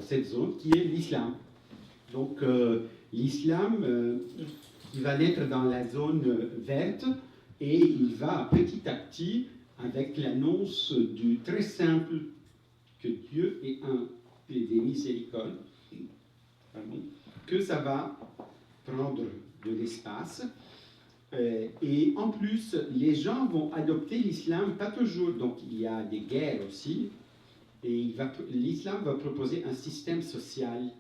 cette zone qui est l'islam. Donc l'islam, il va naître dans la zone verte et il va petit à petit, avec l'annonce du très simple que Dieu est un et des miséricordes, que ça va prendre de l'espace. Et en plus, les gens vont adopter l'islam, pas toujours, donc il y a des guerres aussi, et l'islam va proposer un système social,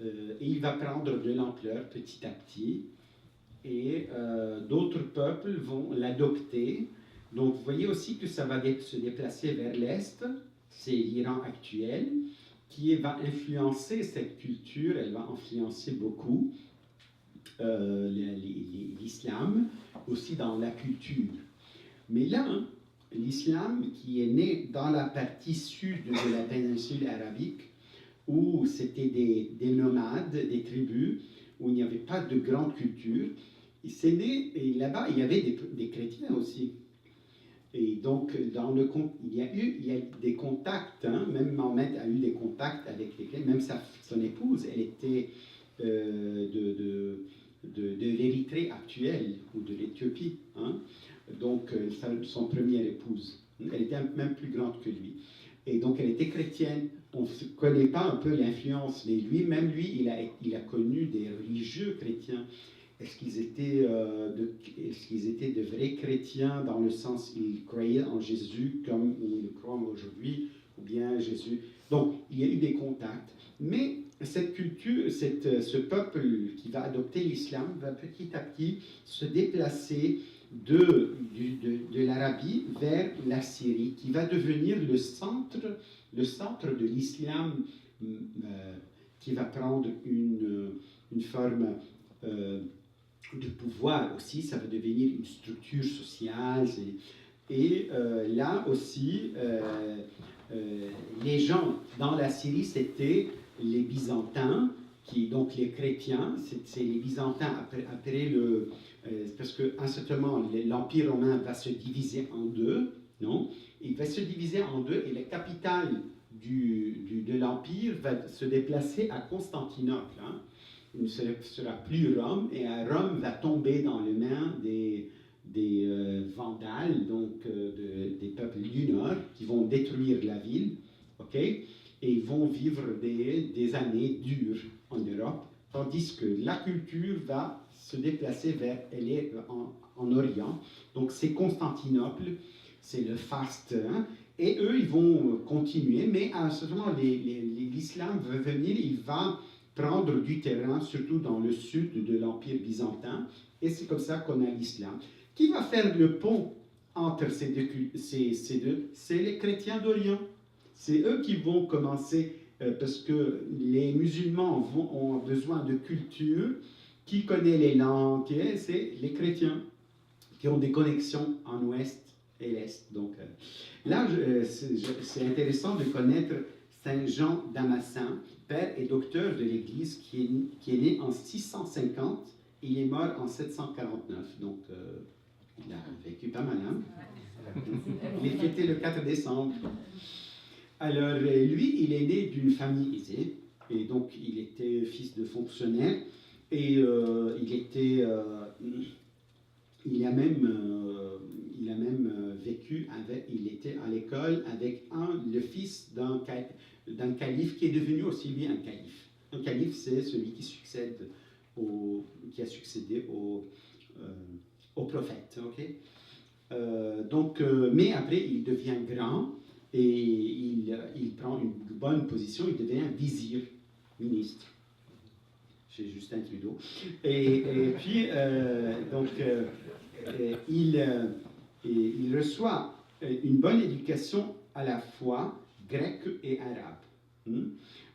et il va prendre de l'ampleur petit à petit, et d'autres peuples vont l'adopter. Donc vous voyez aussi que ça va se déplacer vers l'Est, c'est l'Iran actuel, qui va influencer cette culture, elle va influencer beaucoup l'islam, aussi dans la culture. Mais là, l'islam qui est né dans la partie sud de la péninsule arabique, où c'était des nomades, des tribus, où il n'y avait pas de grande culture, c'est né, et là-bas, il y avait des chrétiens aussi. Et donc, il y a des contacts, hein, même Mahomet a eu des contacts avec lesquels, même son épouse, elle était de l'Érythrée actuelle, ou de l'Éthiopie, hein, donc son première épouse. Elle était même plus grande que lui. Et donc, elle était chrétienne. On ne connaît pas un peu l'influence, mais lui-même, il a connu des religieux chrétiens. Est-ce qu'ils étaient de vrais chrétiens dans le sens ils croyaient en Jésus comme on le croit aujourd'hui, ou bien Jésus. Donc, il y a eu des contacts. Mais cette culture, ce peuple qui va adopter l'islam va petit à petit se déplacer de l'Arabie vers la Syrie, qui va devenir le centre de l'islam, qui va prendre une forme de pouvoir aussi, ça va devenir une structure sociale. Et là aussi, les gens dans la Syrie, c'était les Byzantins, donc les chrétiens, c'est les Byzantins après parce qu'à un certain moment, l'Empire romain va se diviser en deux, non? Il va se diviser en deux et la capitale de l'Empire va se déplacer à Constantinople, hein. Il ne sera plus Rome, et Rome va tomber dans les mains des Vandales, donc des peuples du Nord, qui vont détruire la ville, ok? Et ils vont vivre des années dures en Europe, tandis que la culture va se déplacer elle est en Orient. Donc c'est Constantinople, c'est le faste, hein? Et eux, ils vont continuer, mais à un certain moment, l'islam va venir, il va prendre du terrain, surtout dans le sud de l'Empire byzantin, et c'est comme ça qu'on a l'islam. Qui va faire le pont entre ces deux? C'est les chrétiens d'Orient. C'est eux qui vont commencer, parce que les musulmans ont besoin de culture. Qui connaît les langues? C'est les chrétiens qui ont des connexions en ouest et l'est. Donc là, c'est intéressant de connaître Saint Jean Damascène, père et docteur de l'Église, qui est né en 650, il est mort en 749, donc il a vécu pas mal, hein? Il est fêté le 4 décembre. Alors lui, il est né d'une famille aisée, et donc il était fils de fonctionnaire, et il a même vécu il était à l'école avec le fils d'un calife qui est devenu aussi lui un calife. Un calife, c'est celui qui a succédé au prophète, ok? Mais après, il devient grand et il prend une bonne position, il devient vizir, ministre, chez Justin Trudeau. Et puis, il reçoit une bonne éducation à la fois grecque et arabe.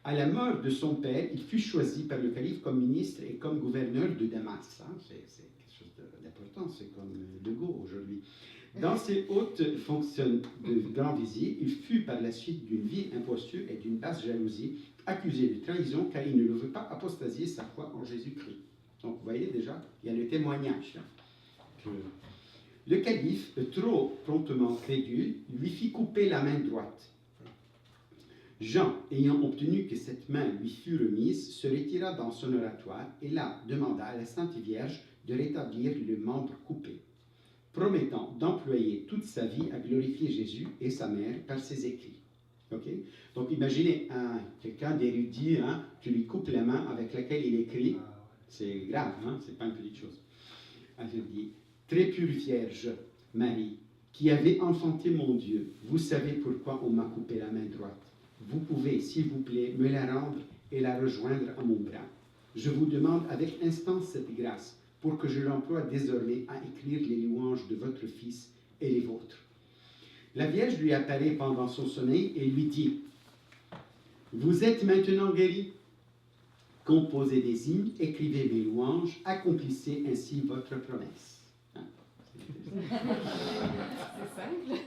À la mort de son père, il fut choisi par le calife comme ministre et comme gouverneur de Damas. Hein. C'est quelque chose d'important, c'est comme De Gaulle aujourd'hui. Dans ses hautes fonctions de grand vizir, il fut par la suite d'une vile imposture et d'une basse jalousie accusé de trahison car il ne veut pas apostasier sa foi en Jésus-Christ. Donc vous voyez déjà, il y a le témoignage. Hein, le calife, trop promptement crédule, lui fit couper la main droite. Jean, ayant obtenu que cette main lui fût remise, se retira dans son oratoire et là demanda à la Sainte Vierge de rétablir le membre coupé, promettant d'employer toute sa vie à glorifier Jésus et sa mère par ses écrits. Okay? Donc imaginez quelqu'un d'érudit, tu lui coupes la main avec laquelle il écrit, c'est grave, c'est pas une petite chose. Elle dit, très pure Vierge, Marie, qui avez enfanté mon Dieu, vous savez pourquoi on m'a coupé la main droite. Vous pouvez, s'il vous plaît, me la rendre et la rejoindre à mon bras. Je vous demande avec instance cette grâce pour que je l'emploie désormais à écrire les louanges de votre Fils et les vôtres. La Vierge lui apparaît pendant son sommeil et lui dit, vous êtes maintenant guéri. Composez des hymnes, écrivez mes louanges, accomplissez ainsi votre promesse. C'est simple.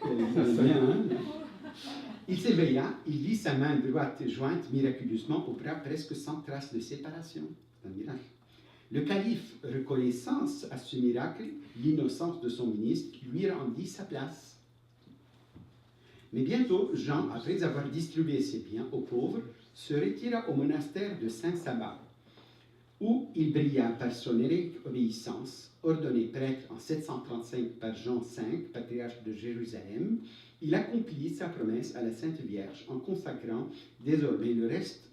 Il s'éveilla, il vit sa main droite jointe miraculeusement au bras presque sans trace de séparation. C'est un miracle. Le calife, reconnaissant à ce miracle l'innocence de son ministre, lui rendit sa place. Mais bientôt, Jean, après avoir distribué ses biens aux pauvres, se retira au monastère de Saint-Sabba, où il brilla par son obéissance, ordonné prêtre en 735 par Jean V, patriarche de Jérusalem. Il accomplit sa promesse à la Sainte Vierge en consacrant désormais le reste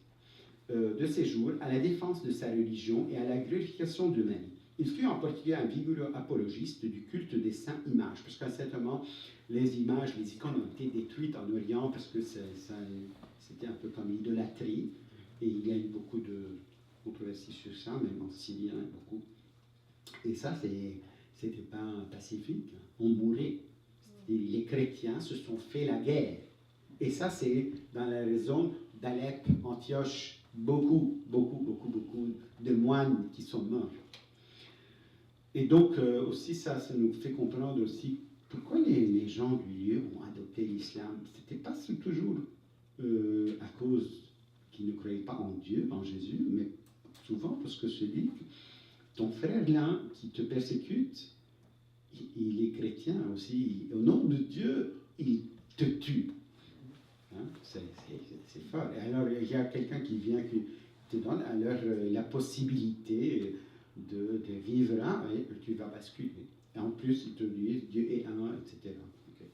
de ses jours à la défense de sa religion et à la glorification de Marie. Il fut en particulier un vigoureux apologiste du culte des saints images, parce qu'à cet moment, les images, les icônes ont été détruites en Orient parce que c'était un peu comme l'idolâtrie, et il y a eu beaucoup de controverses sur ça, même en Syrie, beaucoup. Et ça, c'était pas pacifique, on mourait. Les chrétiens se sont fait la guerre. Et ça, c'est dans la région d'Alep, Antioche, beaucoup de moines qui sont morts. Et donc, aussi, ça nous fait comprendre aussi pourquoi les gens du lieu ont adopté l'islam. Ce n'était pas toujours à cause qu'ils ne croyaient pas en Dieu, en Jésus, mais souvent parce que celui, ton frère là, qui te persécute, il est chrétien aussi. Au nom de Dieu, il te tue. C'est fort. Et alors, il y a quelqu'un qui vient, qui te donne alors la possibilité de vivre et tu vas basculer. Et en plus, il te dit Dieu est un, etc. Okay.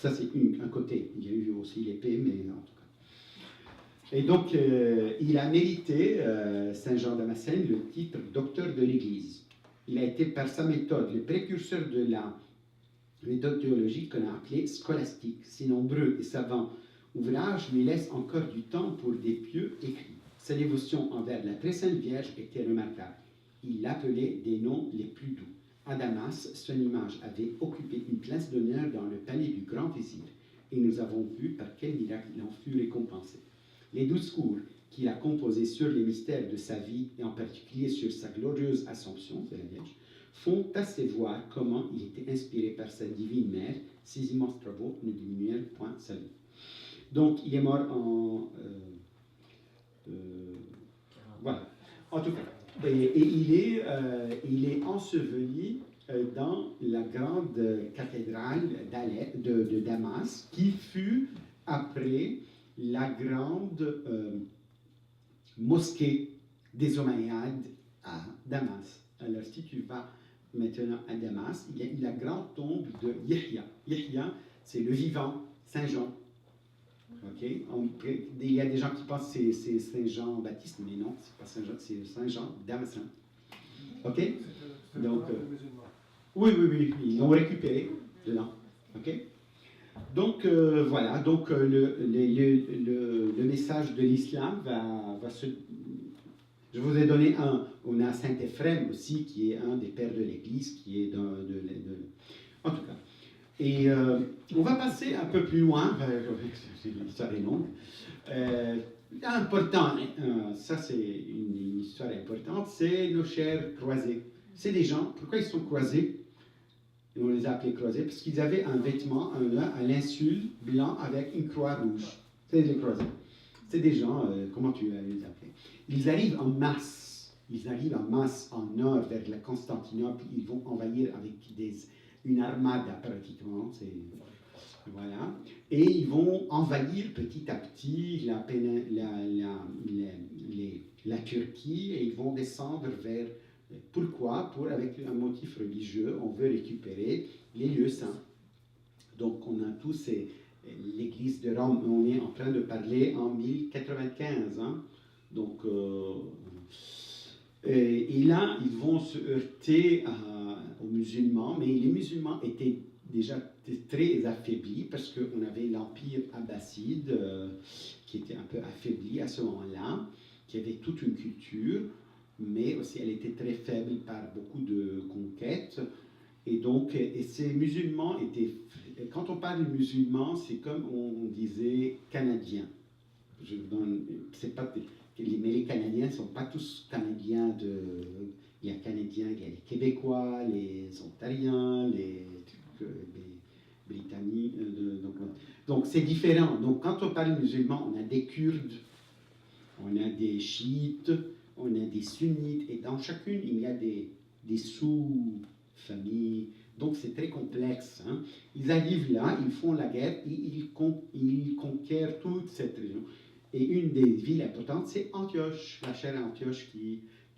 Ça, c'est un côté. Il y a eu aussi l'épée, mais en tout cas. Et donc, il a mérité, Saint Jean Damascène, le titre docteur de l'Église. Il a été, par sa méthode, le précurseur de la méthode théologique qu'on a appelée scolastique. Ses nombreux et savants ouvrages lui laissent encore du temps pour des pieux écrits. Sa dévotion envers la très sainte Vierge était remarquable. Il l'appelait des noms les plus doux. À Damas, son image avait occupé une place d'honneur dans le palais du grand vizir, et nous avons vu par quel miracle il en fut récompensé. Les discours qu'il a composés sur les mystères de sa vie, et en particulier sur sa glorieuse Assomption, c'est la Vierge, font assez voir comment il était inspiré par sa divine mère. Ces immenses travaux ne diminuèrent point sa vie. Donc, il est mort en... voilà. En tout cas, et il est enseveli dans la grande cathédrale de Damas, qui fut après la grande mosquée des Omeyyades à Damas. Alors, si tu vas maintenant à Damas, il y a la grande tombe de Yahya. Yahya, c'est le vivant Saint Jean. Okay. Il y a des gens qui pensent que c'est Saint Jean Baptiste, mais non, c'est pas Saint Jean, c'est Saint Jean Damascène. Ok. Donc, oui, ils l'ont récupéré dedans. Ok. Donc voilà. Donc le message de l'islam va se. Je vous ai donné un. On a Saint Éphrem aussi, qui est un des pères de l'Église, qui est en tout cas. Et on va passer un peu plus loin, l'histoire est longue. Important, ça c'est une histoire importante, c'est nos chers croisés. C'est des gens, pourquoi ils sont croisés? Et on les a appelés croisés parce qu'ils avaient un vêtement, un linceul blanc avec une croix rouge. C'est les croisés. C'est des gens, comment tu vas les appeler? Ils arrivent en masse. Ils arrivent en masse en nord vers la Constantinople. Ils vont envahir avec une armada pratiquement. Voilà. Et ils vont envahir petit à petit la Turquie et ils vont descendre vers... Pourquoi? Avec un motif religieux, on veut récupérer les lieux saints. Donc on a tous l'église de Rome, on est en train de parler en 1095. Hein? Donc, et là, ils vont se heurter aux musulmans, mais les musulmans étaient déjà très affaiblis parce qu'on avait l'empire abbasside qui était un peu affaibli à ce moment-là, qui avait toute une culture, mais aussi elle était très faible par beaucoup de conquêtes. Et donc, et ces musulmans étaient... Quand on parle de musulmans, c'est comme on disait canadiens. Je vous donne... C'est pas... Mais les Canadiens ne sont pas tous Canadiens de... Il y a Canadiens, il y a les Québécois, les Ontariens, les Britanniques. Donc c'est différent. Donc quand on parle musulman, on a des Kurdes, on a des chiites, on a des sunnites, et dans chacune, il y a des sous-familles. Donc c'est très complexe. Hein. Ils arrivent là, ils font la guerre, et ils conquièrent toute cette région. Et une des villes importantes, c'est Antioche, la chère Antioche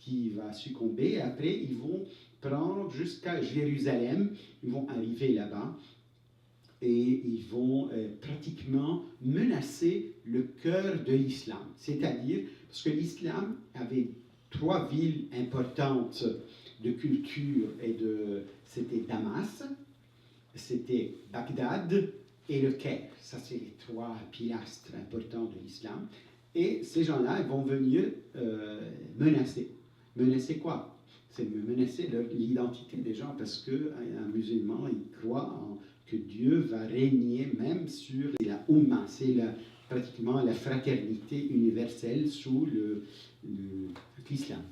qui va succomber. Et après, ils vont prendre jusqu'à Jérusalem, ils vont arriver là-bas et ils vont pratiquement menacer le cœur de l'islam. C'est-à-dire, parce que l'islam avait 3 villes importantes de culture, c'était Damas, c'était Bagdad et le Caire. Ça, c'est les 3 pilastres importants de l'islam. Et ces gens-là vont venir menacer. Menacer quoi? C'est menacer l'identité des gens, parce qu'un musulman, il croit que Dieu va régner même sur la Oumma. C'est pratiquement la fraternité universelle sous l'islam.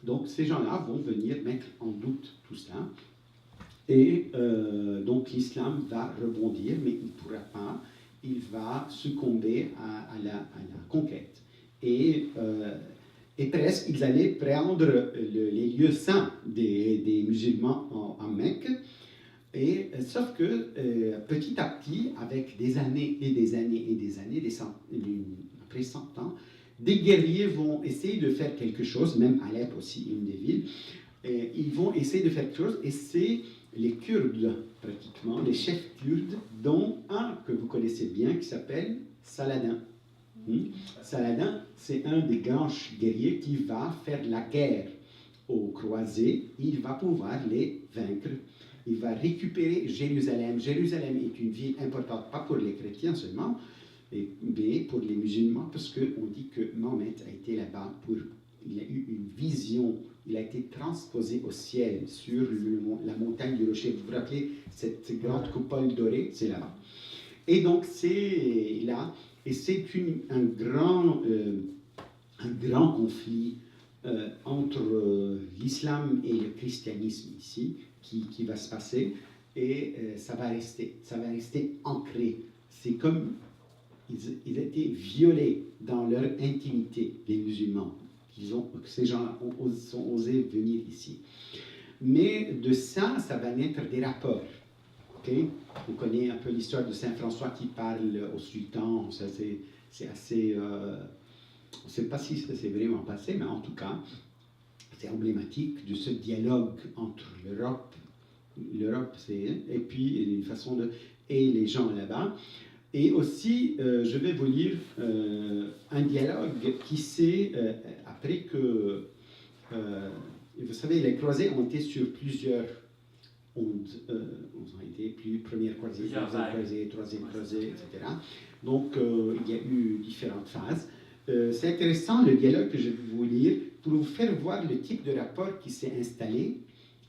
Donc ces gens-là vont venir mettre en doute tout cela. Et donc l'islam va rebondir, mais il ne pourra pas, il va succomber à la conquête. Et presque, ils allaient prendre les lieux saints des musulmans en Mecque, sauf que petit à petit, avec des années et des années et des années, après 100 ans, des guerriers vont essayer de faire quelque chose, même Alep aussi, une des villes, ils vont essayer de faire quelque chose, et c'est les Kurdes, pratiquement, les chefs kurdes, dont un que vous connaissez bien, qui s'appelle Saladin. Saladin, c'est un des grands guerriers qui va faire la guerre aux croisés. Il va pouvoir les vaincre. Il va récupérer Jérusalem. Jérusalem est une ville importante, pas pour les chrétiens seulement, mais pour les musulmans, parce qu'on dit que Mohammed a été là-bas il a eu une vision, il a été transposé au ciel sur la montagne du rocher. Vous vous rappelez cette grande coupole dorée? C'est là-bas. Et donc c'est là, et c'est un grand conflit entre l'islam et le christianisme ici qui va se passer, et ça va rester ancré. C'est comme ils étaient violés dans leur intimité, les musulmans. Ces gens-là ont osé venir ici. Mais de ça va naître des rapports. Okay? On connaît un peu l'histoire de Saint François qui parle au sultan. Ça, c'est assez... on ne sait pas si ça s'est vraiment passé, mais en tout cas, c'est emblématique de ce dialogue entre l'Europe, et puis une façon de... et les gens là-bas. Et aussi, je vais vous lire un dialogue qui s'est, après que, vous savez, les croisés ont été sur plusieurs ondes. Ils ont été première croisée, deuxième croisée, troisième croisée, etc. Donc, il y a eu différentes phases. C'est intéressant, le dialogue que je vais vous lire, pour vous faire voir le type de rapport qui s'est installé.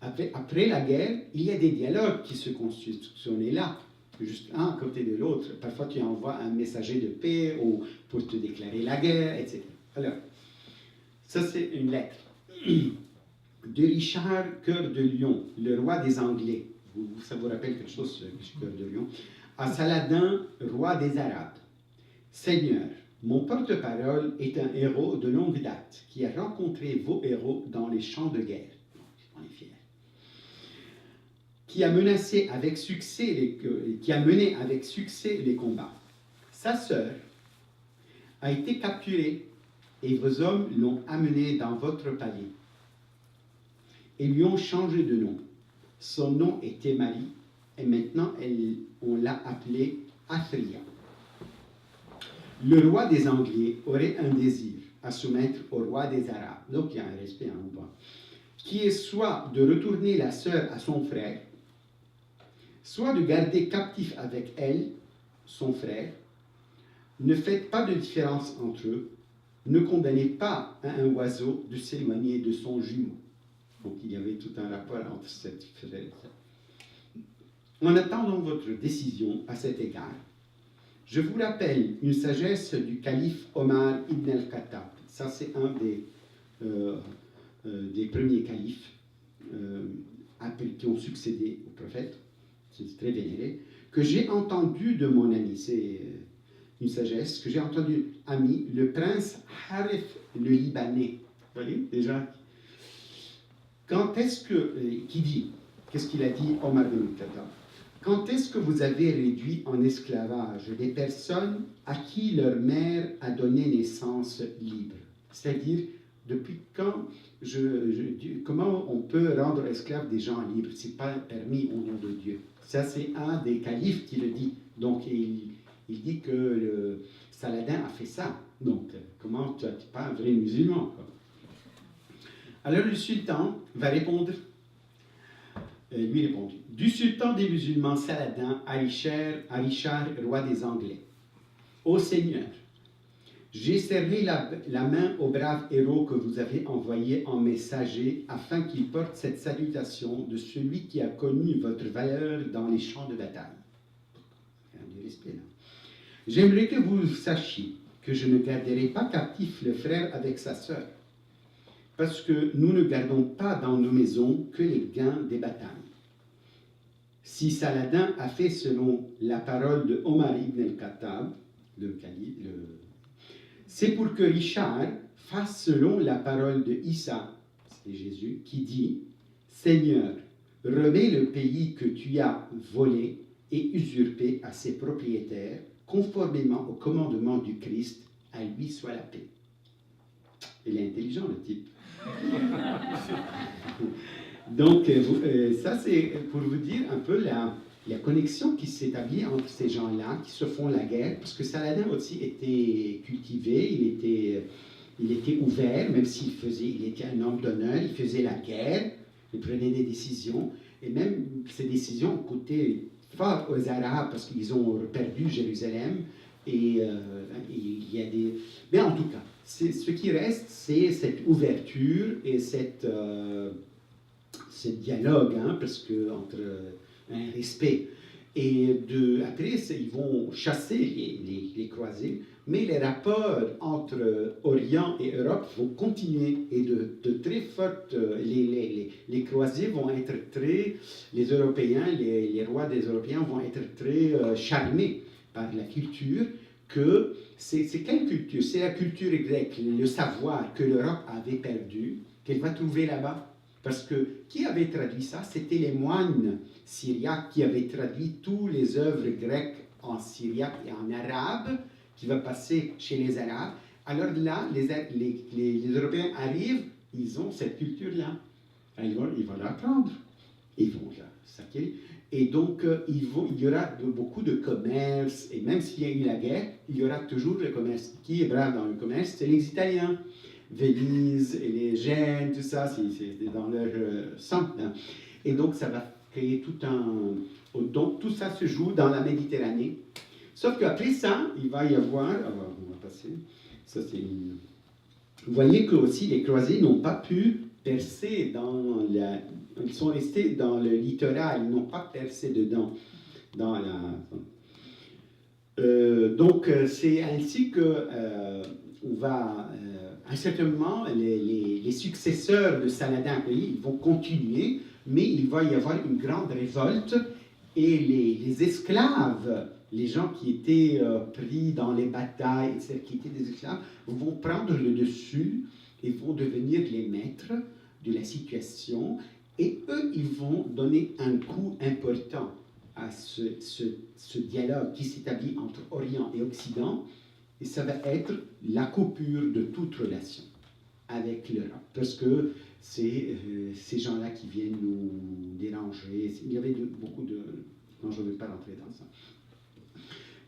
Après la guerre, il y a des dialogues qui se constitutionnaient là. Juste un à côté de l'autre. Parfois, tu envoies un messager de paix ou pour te déclarer la guerre, etc. Alors, ça, c'est une lettre de Richard Cœur de Lion, le roi des Anglais. Ça vous rappelle quelque chose, ce Cœur de Lion? À Saladin, roi des Arabes. Seigneur, mon porte-parole est un héros de longue date qui a rencontré vos héros dans les champs de guerre. On est fiers. qui a menacé avec succès qui a mené avec succès les combats. Sa sœur a été capturée et vos hommes l'ont amenée dans votre palais et lui ont changé de nom. Son nom était Marie et maintenant on l'a appelée Athria. Le roi des Anglais aurait un désir à soumettre au roi des Arabes, donc il y a un respect en bas, qui est soit de retourner la sœur à son frère, soit de garder captif avec elle son frère. Ne faites pas de différence entre eux, ne condamnez pas à un oiseau de s'éloigner de son jumeau. Donc il y avait tout un rapport entre cette frère. En attendant votre décision à cet égard, je vous rappelle une sagesse du calife Omar ibn al-Khattab. Ça, c'est un des premiers califes qui ont succédé au prophète. C'est très vénéré. Que j'ai entendu de mon ami. C'est une sagesse que j'ai entendue, ami, le prince Harith le Libanais. Vous voyez, déjà. Quand est-ce que. Qui dit? Qu'est-ce qu'il a dit, Omar ibn al-Khattab? Quand est-ce que vous avez réduit en esclavage des personnes à qui leur mère a donné naissance libre? C'est-à-dire, depuis quand, comment on peut rendre esclaves des gens libres? Ce n'est pas permis au nom de Dieu. Ça, c'est un des califes qui le dit. Donc, il dit que Saladin a fait ça. Donc, comment tu n'es pas un vrai musulman, quoi. Alors, le sultan va répondre. Lui répondit, du sultan des musulmans Saladin à Richard, roi des Anglais. Ô Seigneur, j'ai serré la main au brave héros que vous avez envoyé en messager afin qu'il porte cette salutation de celui qui a connu votre valeur dans les champs de bataille. Il y a du respect là. J'aimerais que vous sachiez que je ne garderai pas captif le frère avec sa sœur, parce que nous ne gardons pas dans nos maisons que les gains des batailles. Si Saladin a fait selon la parole de Omar ibn al-Khattab, c'est pour que Richard fasse selon la parole de Issa, c'est Jésus, qui dit « Seigneur, remets le pays que tu as volé et usurpé à ses propriétaires, conformément au commandement du Christ, à lui soit la paix. » Il est intelligent, le type. Donc, ça, c'est pour vous dire un peu la connexion qui s'établit entre ces gens-là qui se font la guerre, parce que Saladin aussi était cultivé, il était ouvert, même il était un homme d'honneur, il faisait la guerre, il prenait des décisions, et même ces décisions ont coûté fort aux Arabes, parce qu'ils ont perdu Jérusalem, et il y a des... Mais en tout cas, ce qui reste, c'est cette ouverture et ce dialogue, hein, parce que entre un respect. Et après, ils vont chasser les croisés, mais les rapports entre Orient et Europe vont continuer. Et de très fortes... Les croisés vont être très... Les Européens, les rois des Européens vont être très charmés par la culture, que c'est quelle culture? C'est la culture grecque, le savoir que l'Europe avait perdu, qu'elle va trouver là-bas. Parce que qui avait traduit ça? C'était les moines syriaques qui avaient traduit toutes les œuvres grecques en syriaque et en arabe, qui va passer chez les Arabes. Alors là, les Européens arrivent, ils ont cette culture-là. Ils vont l'apprendre. Ils vont la saquer. Et donc, il y aura beaucoup de commerce. Et même s'il y a eu la guerre, il y aura toujours le commerce. Qui est brave dans le commerce? C'est les Italiens. Venise et les Gènes, tout ça, c'est dans leur sang. Hein. Et donc, ça va créer donc, tout ça se joue dans la Méditerranée. Sauf qu'après ça, il va y avoir... Alors, on va passer. Ça, c'est une... Vous voyez que aussi les croisés n'ont pas pu percer dans la... Ils sont restés dans le littoral, ils n'ont pas percé dedans. Dans la... donc, c'est ainsi que on va... à un certain moment, les successeurs de Saladin, ils vont continuer, mais il va y avoir une grande révolte et les esclaves, les gens qui étaient pris dans les batailles, etc., qui étaient des esclaves, vont prendre le dessus et vont devenir les maîtres de la situation. Et eux, ils vont donner un coup important à ce dialogue qui s'établit entre Orient et Occident, et ça va être la coupure de toute relation avec l'Europe, parce que c'est ces gens-là qui viennent nous déranger. Il y avait beaucoup de... Non, je ne vais pas rentrer dans ça.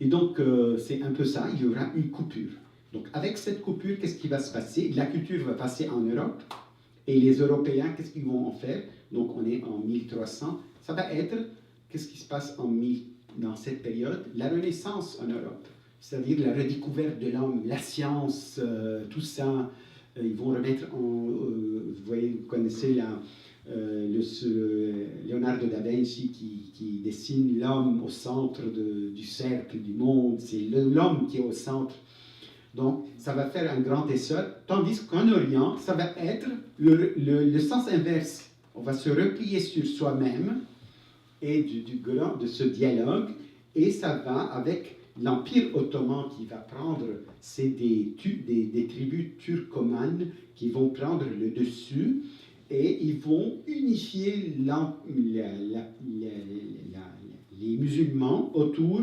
Et donc, c'est un peu ça, il y aura une coupure. Donc, avec cette coupure, qu'est-ce qui va se passer? La culture va passer en Europe, et les Européens, qu'est-ce qu'ils vont en faire? Donc, on est en 1300. Ça va être, qu'est-ce qui se passe dans cette période? La Renaissance en Europe, c'est-à-dire la redécouverte de l'homme, la science, tout ça. Ils vont remettre en... vous voyez, vous connaissez Leonardo da Vinci qui dessine l'homme au centre du cercle du monde. C'est l'homme qui est au centre. Donc, ça va faire un grand essor, tandis qu'en Orient, ça va être le sens inverse. On va se replier sur soi-même et de ce dialogue, et ça va avec l'Empire ottoman qui va prendre, c'est des tribus turcomanes qui vont prendre le dessus, et ils vont unifier les musulmans autour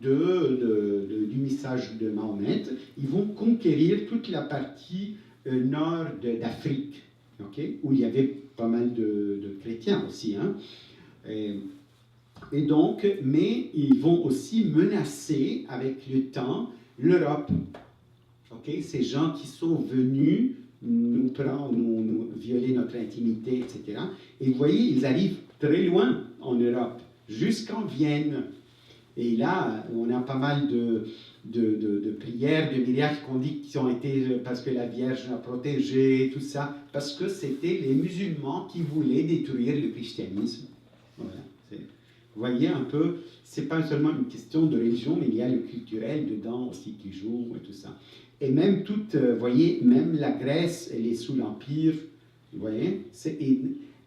du message de Mahomet. Ils vont conquérir toute la partie nord d'Afrique, okay, où il y avait pas mal de chrétiens aussi. Hein. Et donc, mais ils vont aussi menacer avec le temps l'Europe. Okay? Ces gens qui sont venus nous prendre, nous violer notre intimité, etc. Et vous voyez, ils arrivent très loin en Europe, jusqu'en Vienne. Et là, on a pas mal de prières, de miracles qu'on dit qui ont été parce que la Vierge a protégé, tout ça, parce que c'était les musulmans qui voulaient détruire le christianisme. Voilà. Vous voyez un peu, c'est pas seulement une question de religion, mais il y a le culturel dedans aussi qui joue et tout ça. Et même vous voyez, même la Grèce, elle est sous l'Empire, vous voyez,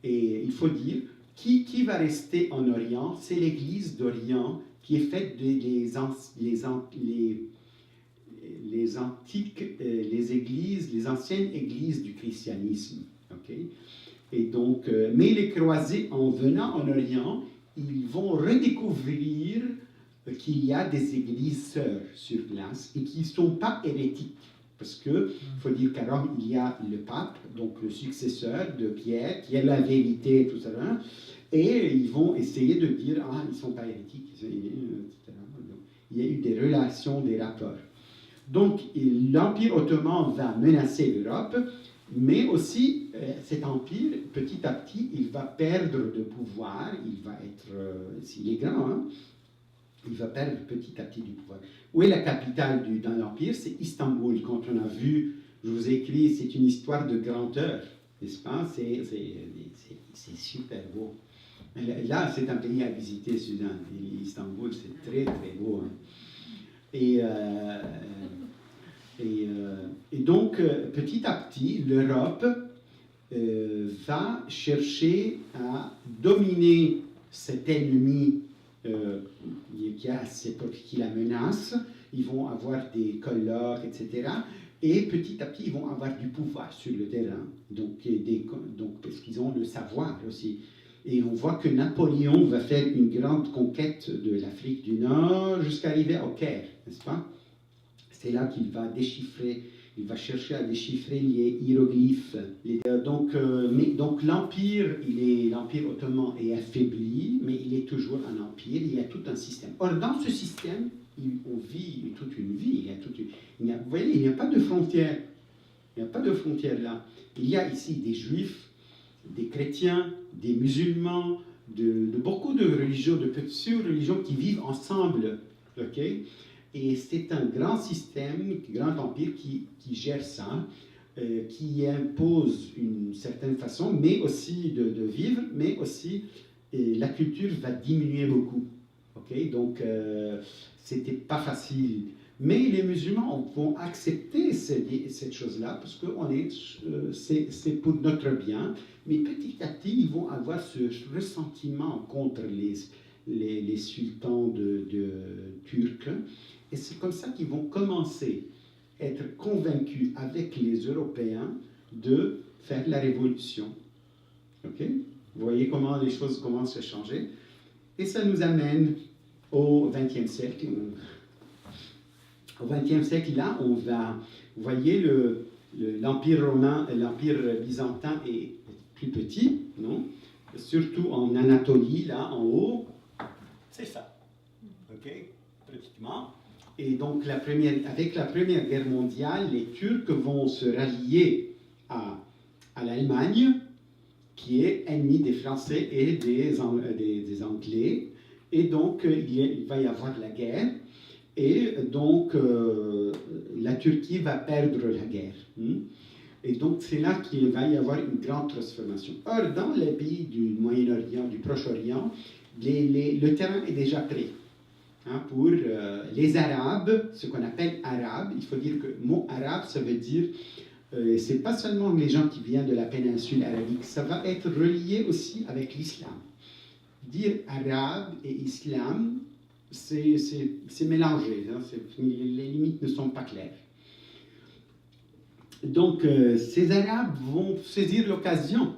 et il faut dire, qui va rester en Orient? C'est l'Église d'Orient qui est faite des antiques, les anciennes églises du christianisme. Okay? Et donc, mais les croisés, en venant en Orient, ils vont redécouvrir qu'il y a des églises sœurs sur place et qui ne sont pas hérétiques. Parce qu'il faut dire qu'à Rome, il y a le pape, donc le successeur de Pierre, qui est la vérité, tout ça. Et ils vont essayer de dire, ah, ils ne sont pas hérétiques, etc. Il y a eu des relations, des rapports. Donc, l'Empire ottoman va menacer l'Europe, mais aussi, cet empire, petit à petit, il va perdre de pouvoir, il va être, s'il est grand, hein, il va perdre petit à petit du pouvoir. Où est la capitale dans l'empire? C'est Istanbul. Quand on a vu, je vous ai écrit, c'est une histoire de grandeur, n'est-ce pas? C'est super beau. Là, c'est un pays à visiter, Sudan. Istanbul, c'est très, très beau. Hein. Et donc, petit à petit, l'Europe va chercher à dominer cet ennemi qui la menace. Ils vont avoir des colloques, etc. Et petit à petit, ils vont avoir du pouvoir sur le terrain. Donc parce qu'ils ont le savoir aussi. Et on voit que Napoléon va faire une grande conquête de l'Afrique du Nord jusqu'à arriver au Caire, n'est-ce pas? C'est là qu'il va déchiffrer, il va chercher à déchiffrer les hiéroglyphes. Donc l'empire ottoman est affaibli, mais il est toujours un empire, il y a tout un système. Or, dans ce système, on vit toute une vie. Vous voyez, il n'y a pas de frontières. Il n'y a pas de frontières là. Il y a ici des juifs, des chrétiens, des musulmans, de beaucoup de religions, de petites religions qui vivent ensemble. Okay? Et c'est un grand système, un grand empire qui gère ça, qui impose une certaine façon, mais aussi de vivre, mais aussi la culture va diminuer beaucoup. Okay? Donc, c'était pas facile. Mais les musulmans vont accepter cette chose-là parce que c'est pour notre bien. Mais petit à petit, ils vont avoir ce ressentiment contre les sultans turcs. Et c'est comme ça qu'ils vont commencer à être convaincus avec les Européens de faire la révolution. Ok? Vous voyez comment les choses commencent à changer. Et ça nous amène au XXe siècle. Au XXe siècle, là, on va... Vous voyez, l'Empire romain, l'Empire byzantin est plus petit, non? Surtout en Anatolie, là, en haut. C'est ça. OK? Pratiquement. Et donc, avec la Première Guerre mondiale, les Turcs vont se rallier à l'Allemagne, qui est ennemi des Français et des Anglais. Et donc, il va y avoir la guerre. Et donc, la Turquie va perdre la guerre. Et donc, c'est là qu'il va y avoir une grande transformation. Or, dans les pays du Moyen-Orient, du Proche-Orient, le terrain est déjà prêt. Pour les Arabes, ce qu'on appelle Arabes, il faut dire que le mot arabe, ça veut dire, c'est pas seulement les gens qui viennent de la péninsule arabique, ça va être relié aussi avec l'islam. Dire arabe et islam, c'est mélangé, les limites ne sont pas claires. Donc, ces Arabes vont saisir l'occasion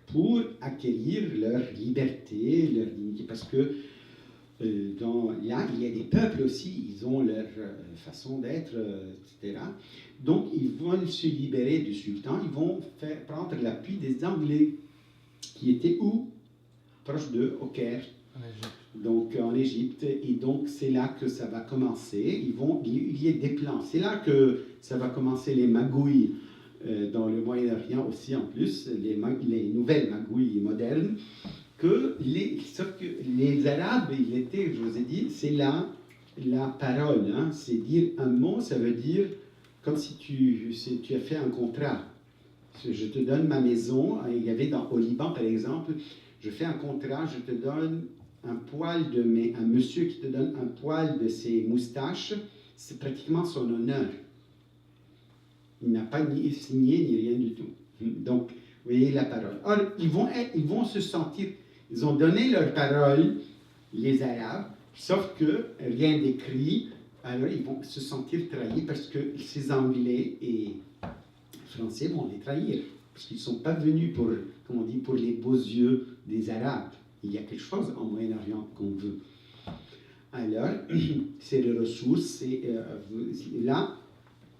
pour acquérir leur liberté, leur dignité, parce que là, il y a des peuples aussi, ils ont leur façon d'être, etc. Donc, ils vont se libérer du sultan, ils vont prendre l'appui des Anglais, qui étaient où? Proche de au Caire. Donc en Égypte, et donc c'est là que ça va commencer. Il y a des plans. C'est là que ça va commencer les magouilles dans le Moyen-Orient aussi en plus, les nouvelles magouilles modernes. Sauf que les Arabes, je vous ai dit, c'est la parole. C'est dire un mot, ça veut dire comme si tu as fait un contrat. Je te donne ma maison. Il y avait au Liban par exemple, je fais un contrat, je te donne un monsieur qui te donne un poil de ses moustaches, c'est pratiquement son honneur. Il n'a pas ni signé ni rien du tout. Donc, vous voyez la parole. Or, ils vont se sentir, ils ont donné leur parole, les Arabes, sauf que rien d'écrit, alors ils vont se sentir trahis parce que ces Anglais et Français vont les trahir, parce qu'ils ne sont pas venus pour, comme on dit, pour les beaux yeux des Arabes. Il y a quelque chose en Moyen-Orient qu'on veut. Alors, c'est les ressources. Là,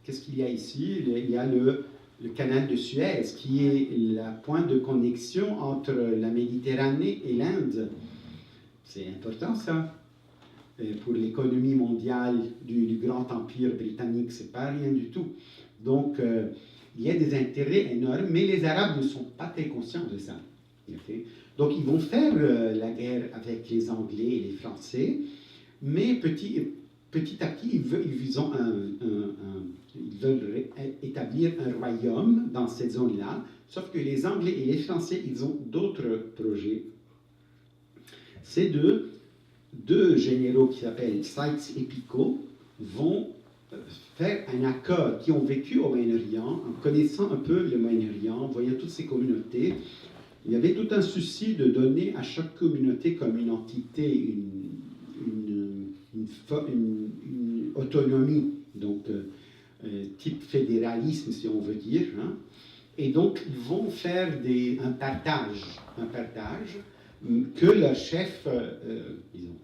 qu'est-ce qu'il y a ici? Il y a le canal de Suez, qui est la point de connexion entre la Méditerranée et l'Inde. C'est important, ça. Pour l'économie mondiale du grand empire britannique, c'est pas rien du tout. Donc, il y a des intérêts énormes, mais les Arabes ne sont pas très conscients de ça. Okay? Donc, ils vont faire la guerre avec les Anglais et les Français, mais petit à petit, ils veulent établir un royaume dans cette zone-là, sauf que les Anglais et les Français, ils ont d'autres projets. Ces deux généraux qui s'appellent Sykes et Picot vont faire un accord, qui ont vécu au Moyen-Orient, en connaissant un peu le Moyen-Orient, en voyant toutes ces communautés. Il y avait tout un souci de donner à chaque communauté comme une entité, une autonomie, donc type fédéralisme si on veut dire. Et donc ils vont faire un partage que leur chef, disons,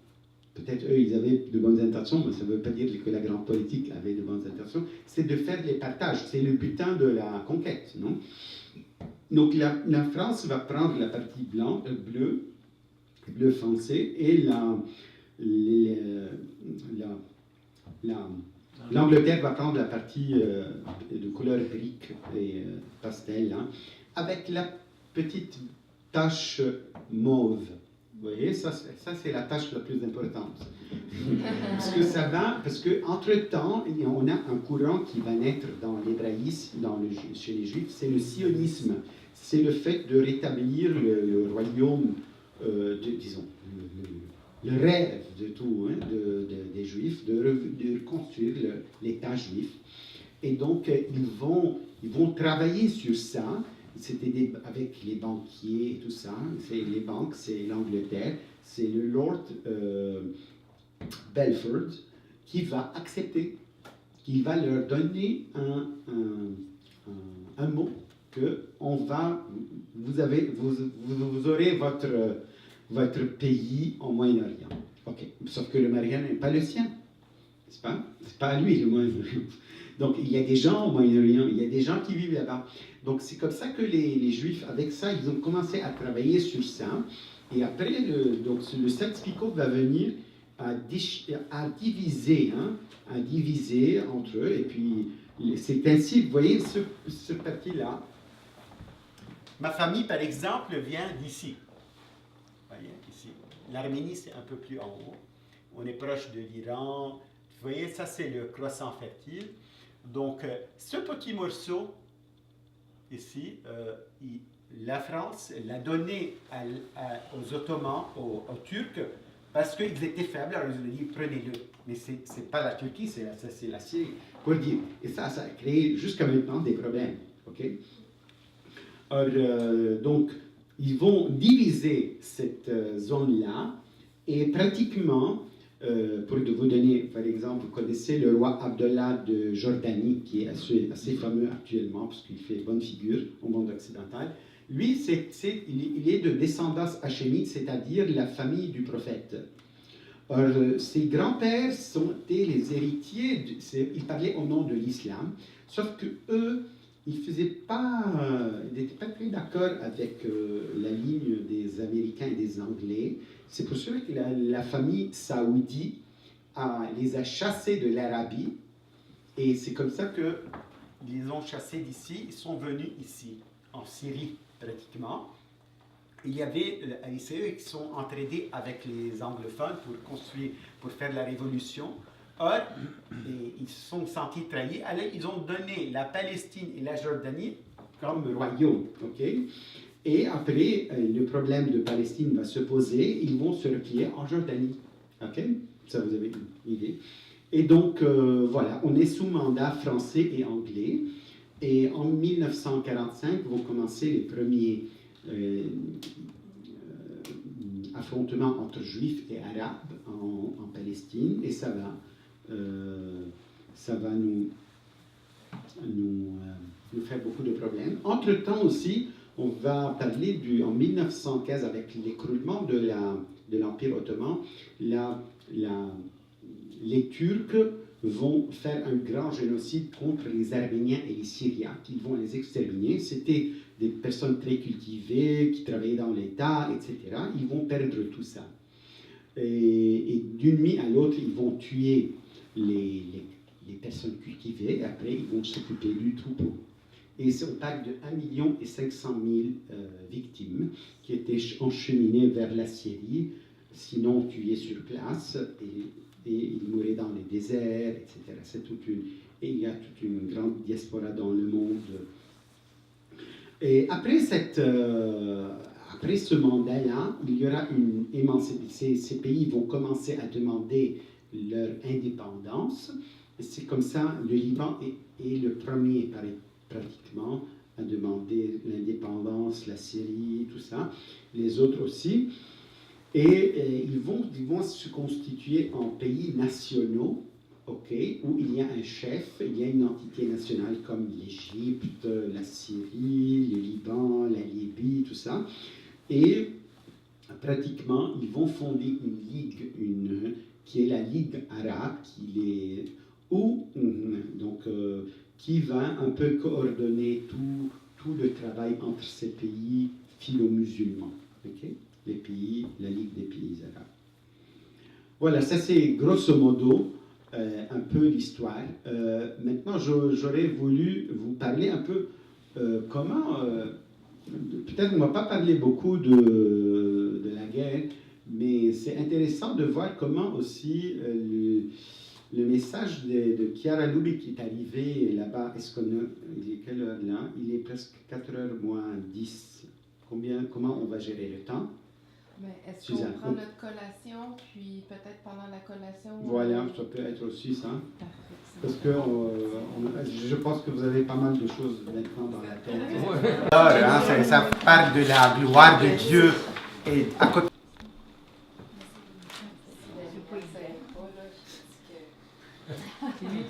peut-être eux ils avaient de bonnes intentions, mais ça ne veut pas dire que la grande politique avait de bonnes intentions, c'est de faire les partages, c'est le butin de la conquête, non? Donc la France va prendre la partie bleu foncé, et l'Angleterre va prendre la partie de couleur brique et pastel, avec la petite tache mauve. Vous voyez, ça c'est la tâche la plus importante. Parce que entre-temps, on a un courant qui va naître dans l'hébraïsme, chez les Juifs, c'est le sionisme. C'est le fait de rétablir le royaume, disons, le rêve de tout, des Juifs, de reconstruire l'État juif. Et donc, ils vont travailler sur ça. C'était avec les banquiers et tout ça. Les banques, c'est l'Angleterre, c'est le Lord Belford qui va accepter, qui va leur donner un mot qu'on va vous aurez votre pays au Moyen-Orient. Ok. Sauf que le Moyen-Orient n'est pas le sien. C'est pas à lui le Moyen-Orient. Donc il y a des gens au Moyen-Orient, il y a des gens qui vivent là-bas. Donc c'est comme ça que les Juifs, avec ça, ils ont commencé à travailler sur ça. Et après, le Saxe-Picot va venir à diviser entre eux. Et puis c'est ainsi, vous voyez, ce parti-là. Ma famille, par exemple, vient d'ici. Vous voyez, ici. L'Arménie, c'est un peu plus en haut. On est proche de l'Iran. Vous voyez, ça, c'est le croissant fertile. Donc, ce petit morceau, ici, la France l'a donné aux Ottomans, aux Turcs, parce qu'ils étaient faibles. Alors, ils ont dit, prenez-le. Mais ce n'est pas la Turquie, c'est la Syrie. Pour dire. Et ça a créé jusqu'à maintenant des problèmes. Okay? Alors, donc, ils vont diviser cette zone-là et pratiquement, pour vous donner, par exemple, vous connaissez le roi Abdallah de Jordanie, qui est assez fameux actuellement, parce qu'il fait bonne figure au monde occidental. Lui, il est de descendance hachémite, c'est-à-dire la famille du prophète. Alors, ses grands-pères étaient les héritiers, ils parlaient au nom de l'islam, sauf que eux, ils n'étaient pas très d'accord avec la ligne des Américains et des Anglais. C'est pour cela que la famille saoudite les a chassés de l'Arabie. Et c'est comme ça qu'ils les ont chassés d'ici. Ils sont venus ici, en Syrie, pratiquement. Il y avait, c'est eux qui sont entraînés avec les anglophones pour faire la révolution. Or, ils se sont sentis trahis. Alors, ils ont donné la Palestine et la Jordanie comme royaume. Okay? Et après, le problème de Palestine va se poser. Ils vont se replier en Jordanie. Okay? Ça, vous avez une idée. Et donc, voilà, on est sous mandat français et anglais. Et en 1945 vont commencer les premiers affrontements entre juifs et arabes en Palestine. Et ça va nous faire beaucoup de problèmes. Entre-temps aussi, on va parler en 1915, avec l'écroulement de l'Empire ottoman, les Turcs vont faire un grand génocide contre les Arméniens et les Syriens. Ils vont les exterminer. C'était des personnes très cultivées, qui travaillaient dans l'État, etc. Ils vont perdre tout ça. Et d'une nuit à l'autre, ils vont tuer les personnes cultivées, et après, ils vont s'occuper du troupeau. Et on parle de 1 500 000 victimes qui étaient encheminées vers la Syrie, sinon tuées sur place, et ils mouraient dans les déserts, etc. Et il y a toute une grande diaspora dans le monde. Et après ce mandat-là, il y aura une émancipation. Ces pays vont commencer à demander leur indépendance. Et c'est comme ça, le Liban est le premier, pratiquement, à demander l'indépendance, la Syrie, tout ça. Les autres aussi. Et ils vont se constituer en pays nationaux, okay, où il y a un chef, il y a une entité nationale comme l'Égypte, la Syrie, le Liban, la Libye, tout ça. Et pratiquement, ils vont fonder une ligue, qui est la Ligue arabe, qui va un peu coordonner tout le travail entre ces pays philo-musulmans. Okay? La Ligue des pays arabes. Voilà, ça c'est grosso modo un peu l'histoire. Maintenant, j'aurais voulu vous parler un peu comment, peut-être on ne va pas parler beaucoup de la guerre, mais c'est intéressant de voir comment aussi le message de Chiara Lubich qui est arrivé là-bas. Il est quelle heure là? Il est presque 4h moins 10. Comment on va gérer le temps? Mais est-ce qu'on prend notre collation, puis peut-être pendant la collation... Voilà, ça peut être aussi ça. Parce que je pense que vous avez pas mal de choses maintenant dans la tête. Alors, ça parle de la gloire de Dieu. Et à côté...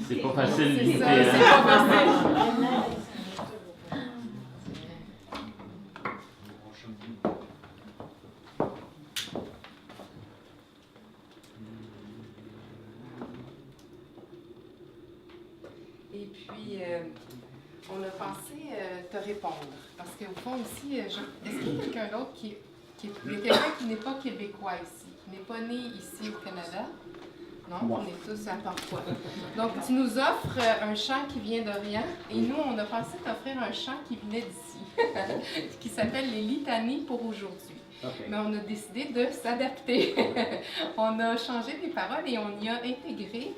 C'est pas facile d'imiter. C'est pas facile. Puis, on a pensé te répondre. Parce qu'au fond aussi, est-ce qu'il y a quelqu'un d'autre il y a quelqu'un qui n'est pas québécois ici, qui n'est pas né ici au Canada? Non, on est tous à part toi. Donc, tu nous offres un chant qui vient d'Orient, et nous, on a pensé t'offrir un chant qui venait d'ici, qui s'appelle les litanies pour aujourd'hui. Okay. Mais on a décidé de s'adapter. On a changé les paroles et on y a intégré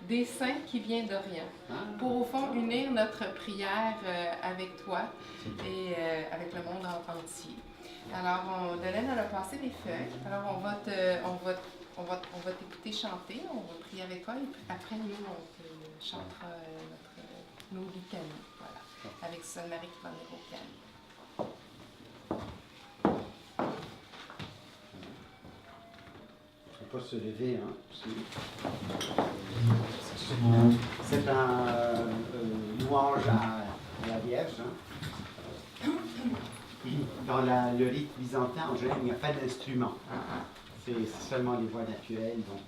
des saints qui viennent d'Orient pour, au fond, unir notre prière avec toi et avec le monde entier. Alors, Dolène, elle a passé des feuilles. Alors, on va t'écouter chanter, on va prier avec toi et après, nous, on te chantera nos litanies. Voilà, avec Sœur Marie qui va venir au piano. Pas se lever, hein. C'est un louange à la Vierge. Hein. Dans le rite byzantin, en général, il n'y a pas d'instrument. C'est seulement les voix naturelles. Donc,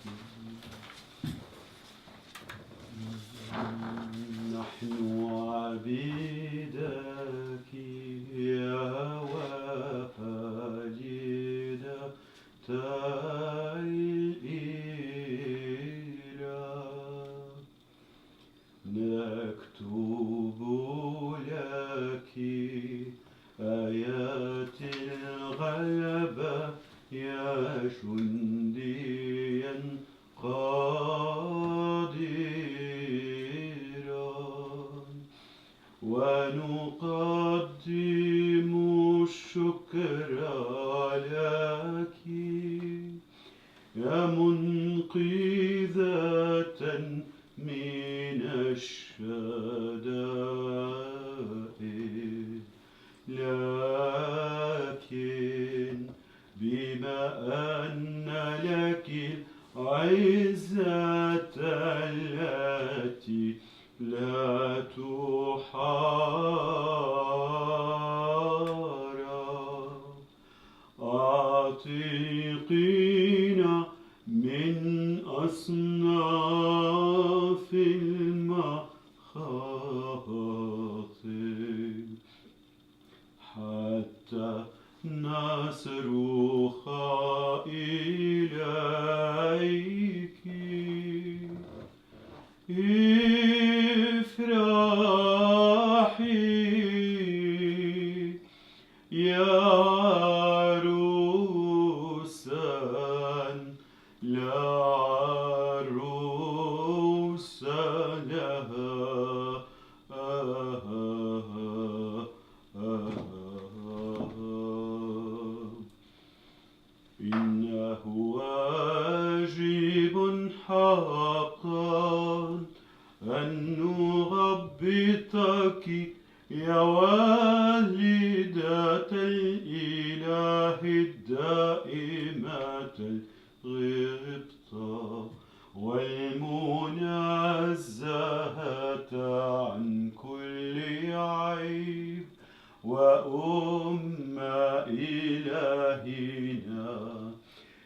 نكتب لك آيات الغلبة يا جنديا قادرا ونقدم الشكر لك يا منقذة من الشدائد لكن بما أن لك العزة التي لا تحارب أعتقينا من أصناف المخاطر حتى نصرخ إليك افرحي يا عروسا لا عروس لها إنه واجب حقا أن نغبطك يا والدة الإله الدائمة الغبطة والمنزهة عن كل عيب وأم إلهنا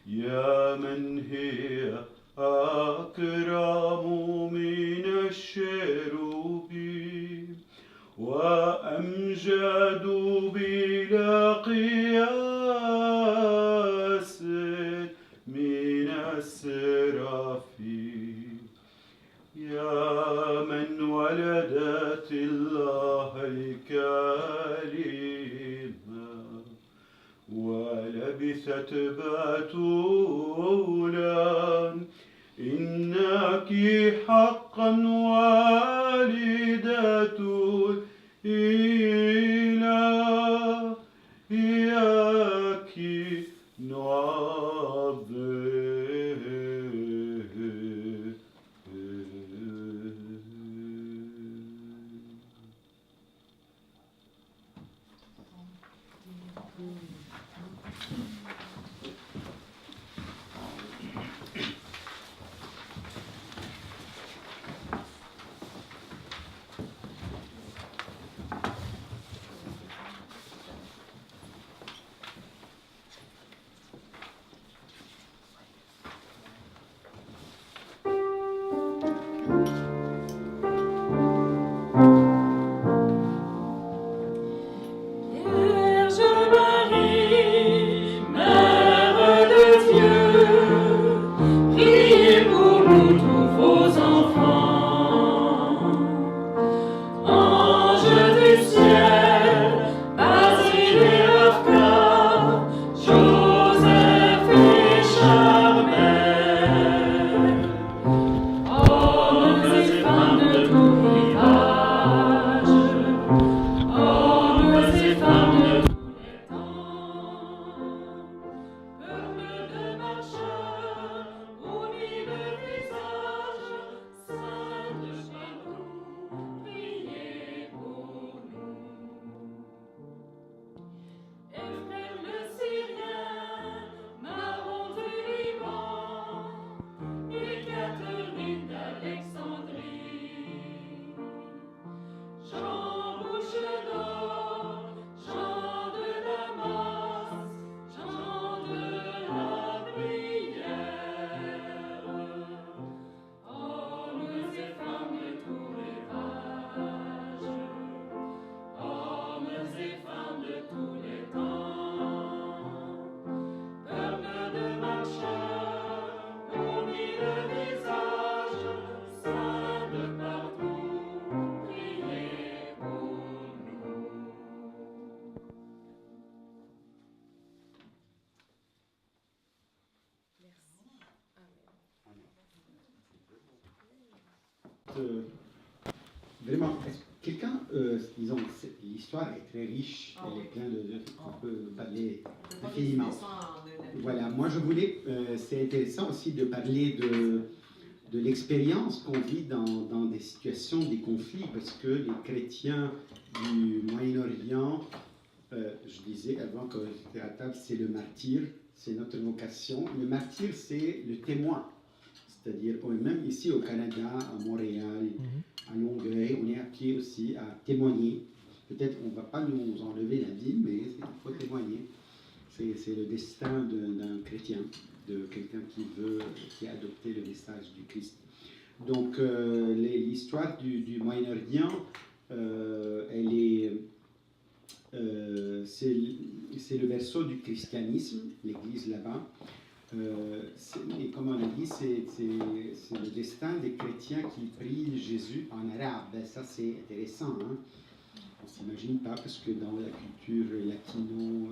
يا من هي أكرم من الشروبين وأمجد بلا قياس من السرافين يا من ولدت الله الكريمة ولبثت بتولا إنك حقا والدة الإله إياك نعظم vraiment, quelqu'un, disons, l'histoire est très riche, elle est pleine on peut parler infiniment. Voilà, moi je voulais, c'est intéressant aussi de parler de l'expérience qu'on vit dans des situations, des conflits, parce que les chrétiens du Moyen-Orient, je disais avant que j'étais à table, c'est le martyr, c'est notre vocation. Le martyr, c'est le témoin. C'est-à-dire, même ici au Canada, à Montréal, à Longueuil, on est appelé aussi à témoigner. Peut-être on ne va pas nous enlever la vie, mais il faut témoigner. C'est le destin d'un chrétien, de quelqu'un qui a adopté le message du Christ. Donc, l'histoire du Moyen-Orient, elle est... c'est le berceau du christianisme, l'église là-bas. Et comme on a dit, c'est le destin des chrétiens qui prient Jésus en arabe. Ça, c'est intéressant. Hein? On ne s'imagine pas, parce que dans la culture latino,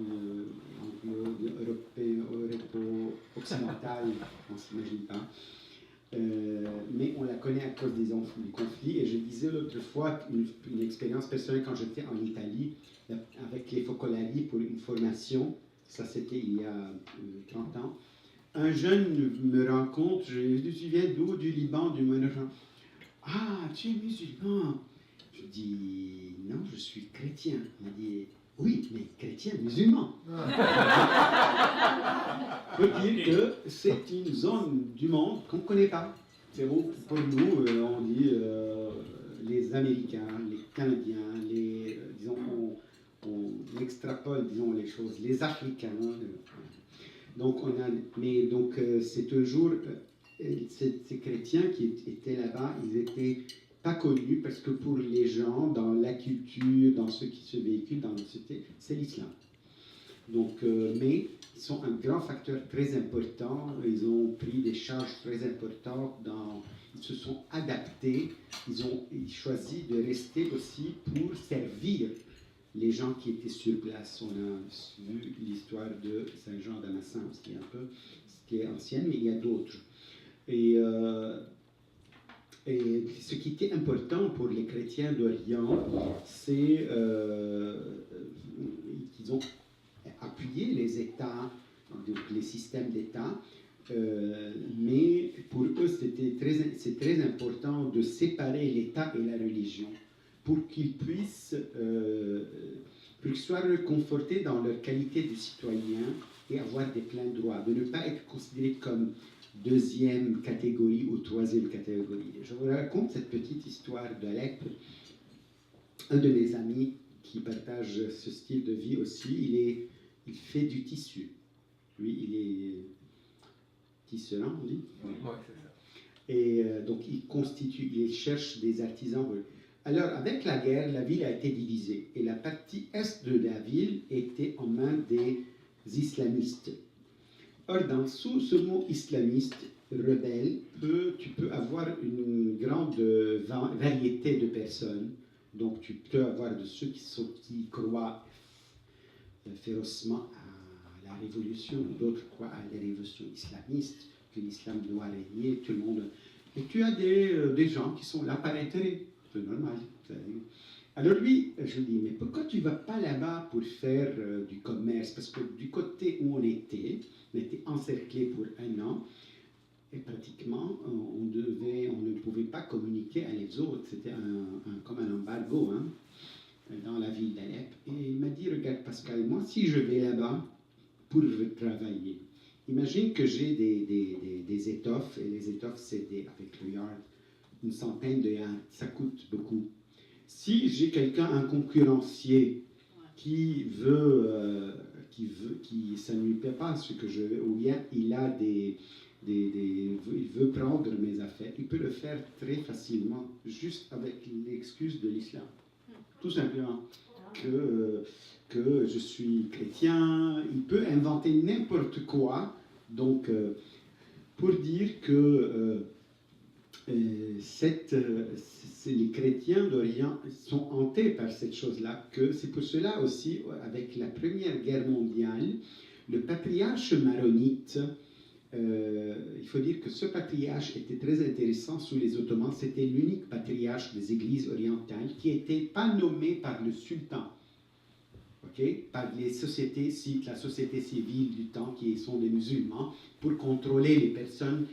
occidentale, on ne s'imagine pas. Mais on la connaît à cause des conflits. Et je disais l'autre fois une expérience personnelle quand j'étais en Italie avec les Focolari pour une formation. Ça, c'était il y a 30 ans. Un jeune me rencontre, tu viens d'où? Du Liban, du Moyen-Orient. Ah, tu es musulman? Je dis, non, je suis chrétien. Il m'a dit, oui, mais chrétien, musulman. Il faut dire que c'est une zone du monde qu'on ne connaît pas. C'est bon, pour nous, on dit les Américains, les Canadiens, disons, on extrapole, disons, les choses, les Africains. Donc, c'est toujours ces chrétiens qui étaient là-bas, ils n'étaient pas connus parce que pour les gens, dans la culture, dans ce qui se véhicule dans la société, c'est l'islam. Donc, mais ils sont un grand facteur très important, ils ont pris des charges très importantes, ils se sont adaptés, ils ont choisi de rester aussi pour servir les gens qui étaient sur place. On a vu l'histoire de Saint-Jean Damascène, qui est un peu, qui est ancienne, mais il y a d'autres. Et ce qui était important pour les chrétiens d'Orient, c'est qu'ils ont appuyé les États, donc les systèmes d'État, mais pour eux, c'est très important de séparer l'État et la religion pour qu'ils puissent, pour qu'ils soient réconfortés dans leur qualité de citoyens et avoir des pleins droits, de ne pas être considérés comme deuxième catégorie ou troisième catégorie. Je vous raconte cette petite histoire d'Alep. Un de mes amis qui partage ce style de vie aussi, il fait du tissu. Lui, il est tisserand, on dit? Oui, c'est ça. Et donc, il cherche des artisans. Alors, avec la guerre, la ville a été divisée. Et la partie est de la ville était en main des islamistes. Or, sous ce mot islamiste, rebelle, tu peux avoir une grande variété de personnes. Donc, tu peux avoir de ceux qui croient férocement à la révolution, d'autres croient à la révolution islamiste, que l'islam doit régner, tout le monde. Et tu as des gens qui sont là par intérêt, c'est normal. Alors lui, je lui dis, mais pourquoi tu ne vas pas là-bas pour faire du commerce? Parce que du côté où on était encerclé pour un an, et pratiquement, on ne pouvait pas communiquer à les autres. C'était comme un embargo dans la ville d'Alep. Et il m'a dit, regarde Pascal, moi, si je vais là-bas pour travailler, imagine que j'ai des étoffes, et les étoffes, c'est avec le yard, une centaine de yards, ça coûte beaucoup. Si j'ai quelqu'un, un concurrencier, qui ça ne lui plaît pas ce que je veux, ou bien il a il veut prendre mes affaires, il peut le faire très facilement, juste avec l'excuse de l'islam. Tout simplement. Que je suis chrétien, il peut inventer n'importe quoi. Donc, pour dire que les chrétiens d'Orient sont hantés par cette chose-là, que c'est pour cela aussi, avec la Première Guerre mondiale, le patriarche maronite il faut dire que ce patriarche était très intéressant sous les Ottomans. C'était l'unique patriarche des églises orientales qui n'était pas nommé par le sultan, par les sociétés, la société civile du temps, qui sont des musulmans, pour contrôler les personnes,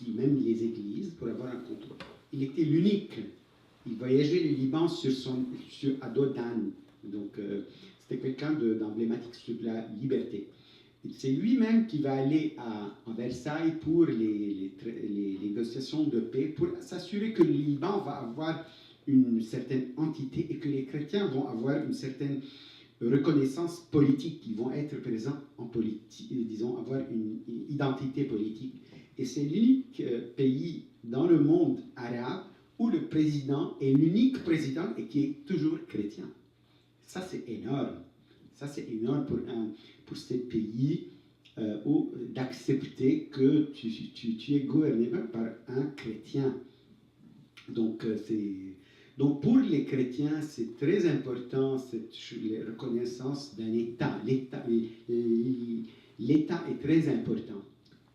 même les églises, pour avoir un contrôle. Il était l'unique. Il voyageait le Liban à dos d'âne. Donc, c'était quelqu'un d'emblématique sur la liberté. C'est lui-même qui va aller à Versailles pour les négociations de paix, pour s'assurer que le Liban va avoir une certaine entité et que les chrétiens vont avoir une certaine reconnaissance politique, ils vont être présents en politique, disons, avoir une identité politique. Et c'est l'unique pays dans le monde arabe où le président est l'unique président et qui est toujours chrétien. Ça, c'est énorme. Ça, c'est énorme pour ces pays d'accepter que tu es gouverné par un chrétien. Donc, pour les chrétiens, c'est très important cette reconnaissance d'un État. L'État est très important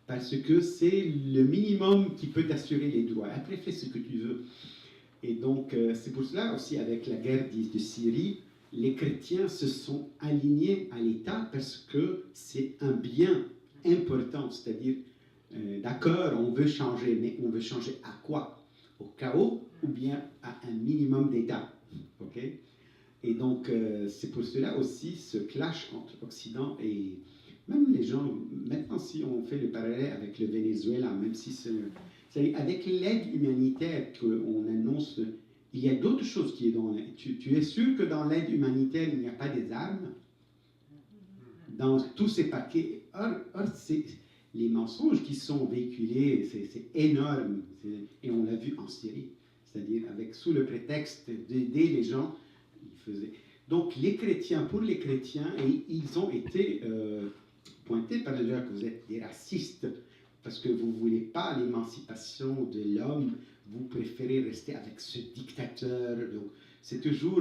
parce que c'est le minimum qui peut t'assurer les droits. Après, fais ce que tu veux. Et donc, c'est pour cela aussi, avec la guerre de Syrie, les chrétiens se sont alignés à l'État parce que c'est un bien important. C'est-à-dire, d'accord, on veut changer, mais on veut changer à quoi? Au chaos ou bien à un minimum d'État. Et donc, c'est pour cela aussi ce clash entre Occident et même les gens. Maintenant, si on fait le parallèle avec le Venezuela, même si c'est avec l'aide humanitaire qu'on annonce, il y a d'autres choses qui est dans l'aide. Tu es sûr que dans l'aide humanitaire, il n'y a pas des armes? Dans tous ces paquets, c'est les mensonges qui sont véhiculés, c'est énorme. Et on l'a vu en Syrie. C'est-à-dire, sous le prétexte d'aider les gens, ils faisaient. Donc, pour les chrétiens, ils ont été pointés par les gens que vous êtes des racistes, parce que vous ne voulez pas l'émancipation de l'homme, vous préférez rester avec ce dictateur. Donc, c'est toujours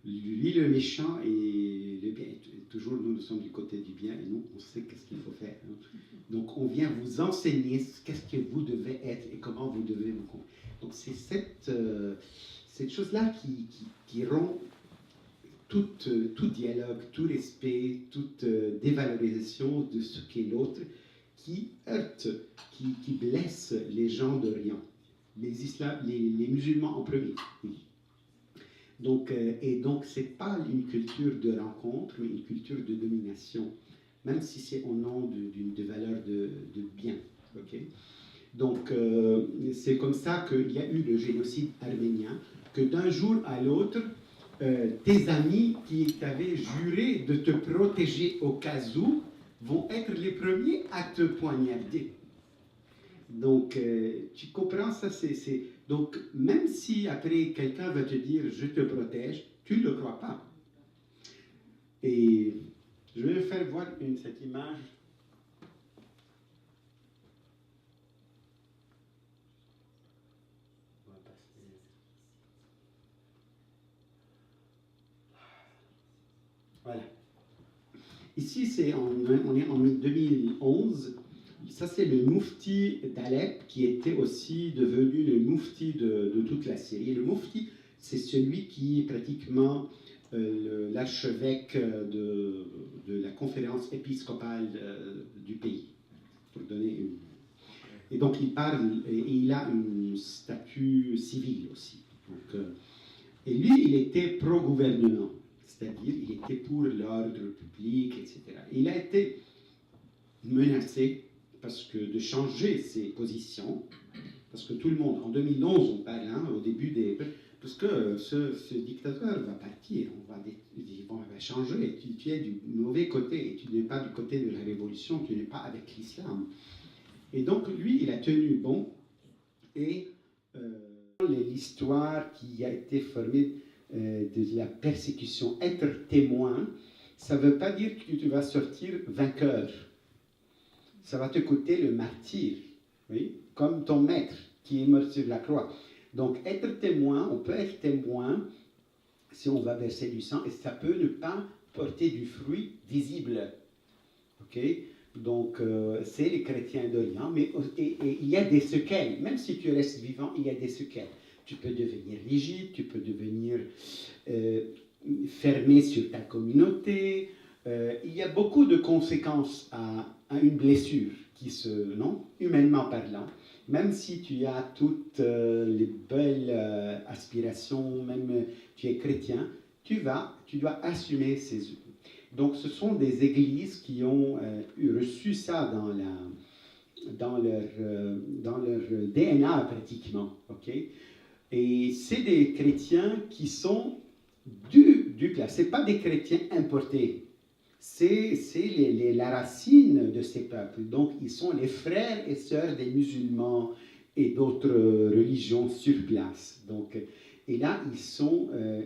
lui le méchant et le bien. Toujours, nous sommes du côté du bien et nous, on sait qu'est-ce qu'il faut faire. Donc, on vient vous enseigner qu'est-ce que vous devez être et comment vous devez vous conduire. Donc, c'est cette chose-là qui rompt tout dialogue, tout respect, toute dévalorisation de ce qu'est l'autre, qui heurte, qui blesse les gens d'Orient, les musulmans en premier. Donc, ce n'est pas une culture de rencontre, mais une culture de domination, même si c'est au nom de valeurs de bien. Donc, c'est comme ça qu'il y a eu le génocide arménien, que d'un jour à l'autre, tes amis qui t'avaient juré de te protéger au cas où vont être les premiers à te poignarder. Donc, tu comprends ça? Donc, même si après quelqu'un va te dire « je te protège », tu ne le crois pas. Et je vais faire voir cette image. Voilà. Ici, on est en 2011. Ça, c'est le moufti d'Alep qui était aussi devenu le moufti de toute la Syrie. Le moufti, c'est celui qui est pratiquement l'archevêque de la conférence épiscopale du pays, pour donner une... Et donc, il parle, et il a un statut civil aussi. Donc, et lui, il était pro-gouvernement. C'est-à-dire, il était pour l'ordre public, etc. Il a été menacé de changer ses positions, parce que tout le monde, en 2011, on parle, au début parce que ce dictateur va partir, il va changer, tu es du mauvais côté, et tu n'es pas du côté de la révolution, tu n'es pas avec l'islam. Et donc, lui, il a tenu bon, et l'histoire qui a été formée de la persécution, être témoin, ça ne veut pas dire que tu vas sortir vainqueur. Ça va te coûter le martyre, oui, comme ton maître qui est mort sur la croix. Donc, être témoin, on peut être témoin si on va verser du sang, et ça peut ne pas porter du fruit visible. Donc, c'est les chrétiens d'Orient, mais et il y a des séquelles. Même si tu restes vivant, il y a des séquelles. Tu peux devenir rigide, tu peux devenir fermé sur ta communauté. Il y a beaucoup de conséquences à une blessure non, humainement parlant. Même si tu as toutes les belles aspirations, même tu es chrétien, tu dois assumer ces... Donc, ce sont des églises qui ont reçu ça dans leur DNA pratiquement, ok? Et c'est des chrétiens qui sont du place. Ce n'est pas des chrétiens importés. C'est la racine de ces peuples. Donc, ils sont les frères et sœurs des musulmans et d'autres religions sur place. Donc, et là,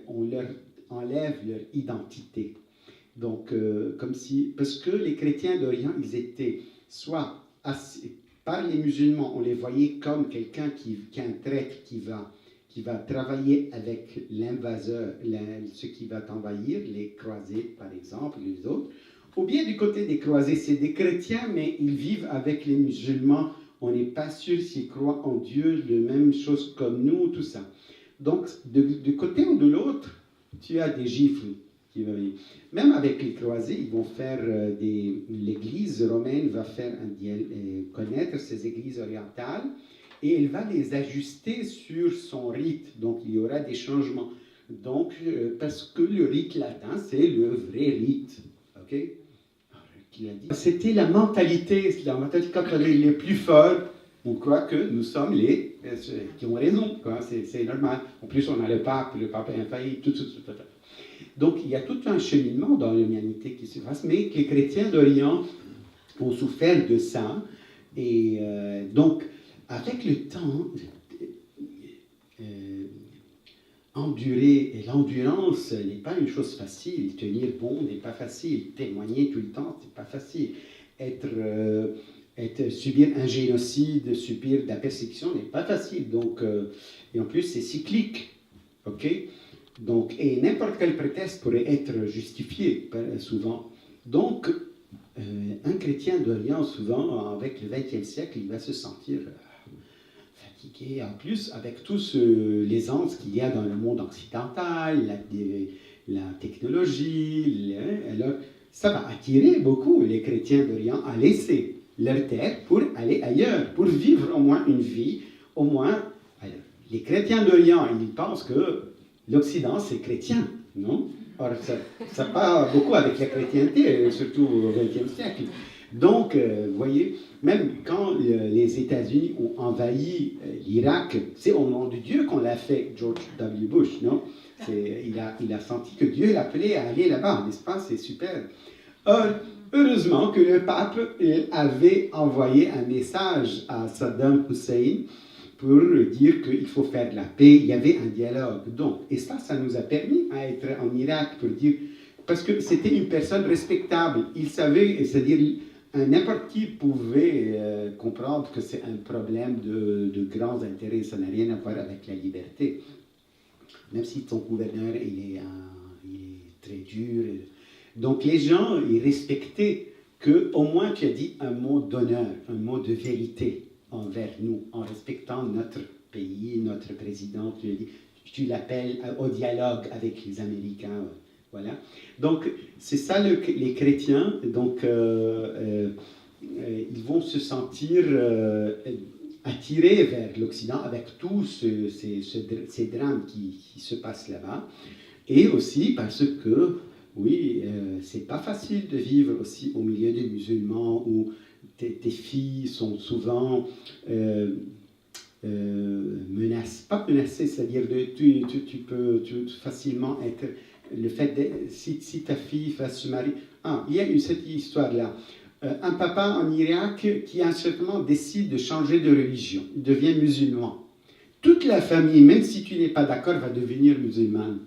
on leur enlève leur identité. Donc, comme si, parce que les chrétiens d'Orient, ils étaient soit par les musulmans, on les voyait comme quelqu'un qui est un traître qui va travailler avec l'invaseur, ce qui va t'envahir, les croisés par exemple, les autres. Ou bien du côté des croisés, c'est des chrétiens, mais ils vivent avec les musulmans. On n'est pas sûr s'ils croient en Dieu, la même chose comme nous, tout ça. Donc, du côté ou de l'autre, tu as des gifles. Même avec les croisés, ils vont faire l'Église romaine va faire connaître ces églises orientales et elle va les ajuster sur son rite. Donc, il y aura des changements. Donc, parce que le rite latin, c'est le vrai rite. OK? C'était la mentalité quand on est les plus forts, on croit que nous sommes les qui ont raison. C'est normal. En plus, on a le pape est infaillible, tout. Donc, il y a tout un cheminement dans l'humanité qui se passe, mais les chrétiens d'Orient ont souffert de ça. Et donc, avec le temps, endurer, et l'endurance n'est pas une chose facile. Tenir bon n'est pas facile. Témoigner tout le temps, c'est pas facile. Subir un génocide, subir de la persécution n'est pas facile. Donc, et en plus, c'est cyclique. OK? Donc, et n'importe quel prétexte pourrait être justifié, souvent. Donc, un chrétien d'Orient, souvent, avec le XXe siècle, il va se sentir fatigué. En plus, avec tous l'aisance qu'il y a dans le monde occidental, la technologie, alors, ça va attirer beaucoup les chrétiens d'Orient à laisser leur terre pour aller ailleurs, pour vivre au moins une vie, au moins... Alors, les chrétiens d'Orient, ils pensent que l'Occident, c'est chrétien, non? Or, ça part beaucoup avec la chrétienté, surtout au XXe siècle. Donc, vous voyez, même quand les États-Unis ont envahi l'Irak, c'est au nom de Dieu qu'on l'a fait, George W. Bush, non? Il a senti que Dieu l'appelait à aller là-bas, n'est-ce pas? C'est super. Or, heureusement que le pape avait envoyé un message à Saddam Hussein pour dire qu'il faut faire de la paix, il y avait un dialogue. Donc, et ça nous a permis à être en Irak pour dire, parce que c'était une personne respectable, il savait, c'est-à-dire n'importe qui pouvait comprendre que c'est un problème de grands intérêts, ça n'a rien à voir avec la liberté. Même si ton gouverneur, il est très dur. Donc les gens, ils respectaient qu'au moins tu as dit un mot d'honneur, un mot de vérité envers nous, en respectant notre pays, notre président, tu l'appelles au dialogue avec les Américains, voilà. Donc, c'est ça les chrétiens, donc ils vont se sentir attirés vers l'Occident avec tous ces drames qui se passent là-bas, et aussi parce que, oui, c'est pas facile de vivre aussi au milieu des musulmans où tes filles sont souvent pas menacées, c'est-à-dire tu peux facilement être... Le fait si ta fille va se marier... il y a cette histoire-là. Un papa en Irak qui, à un certain moment, décide de changer de religion. Il devient musulman. Toute la famille, même si tu n'es pas d'accord, va devenir musulmane.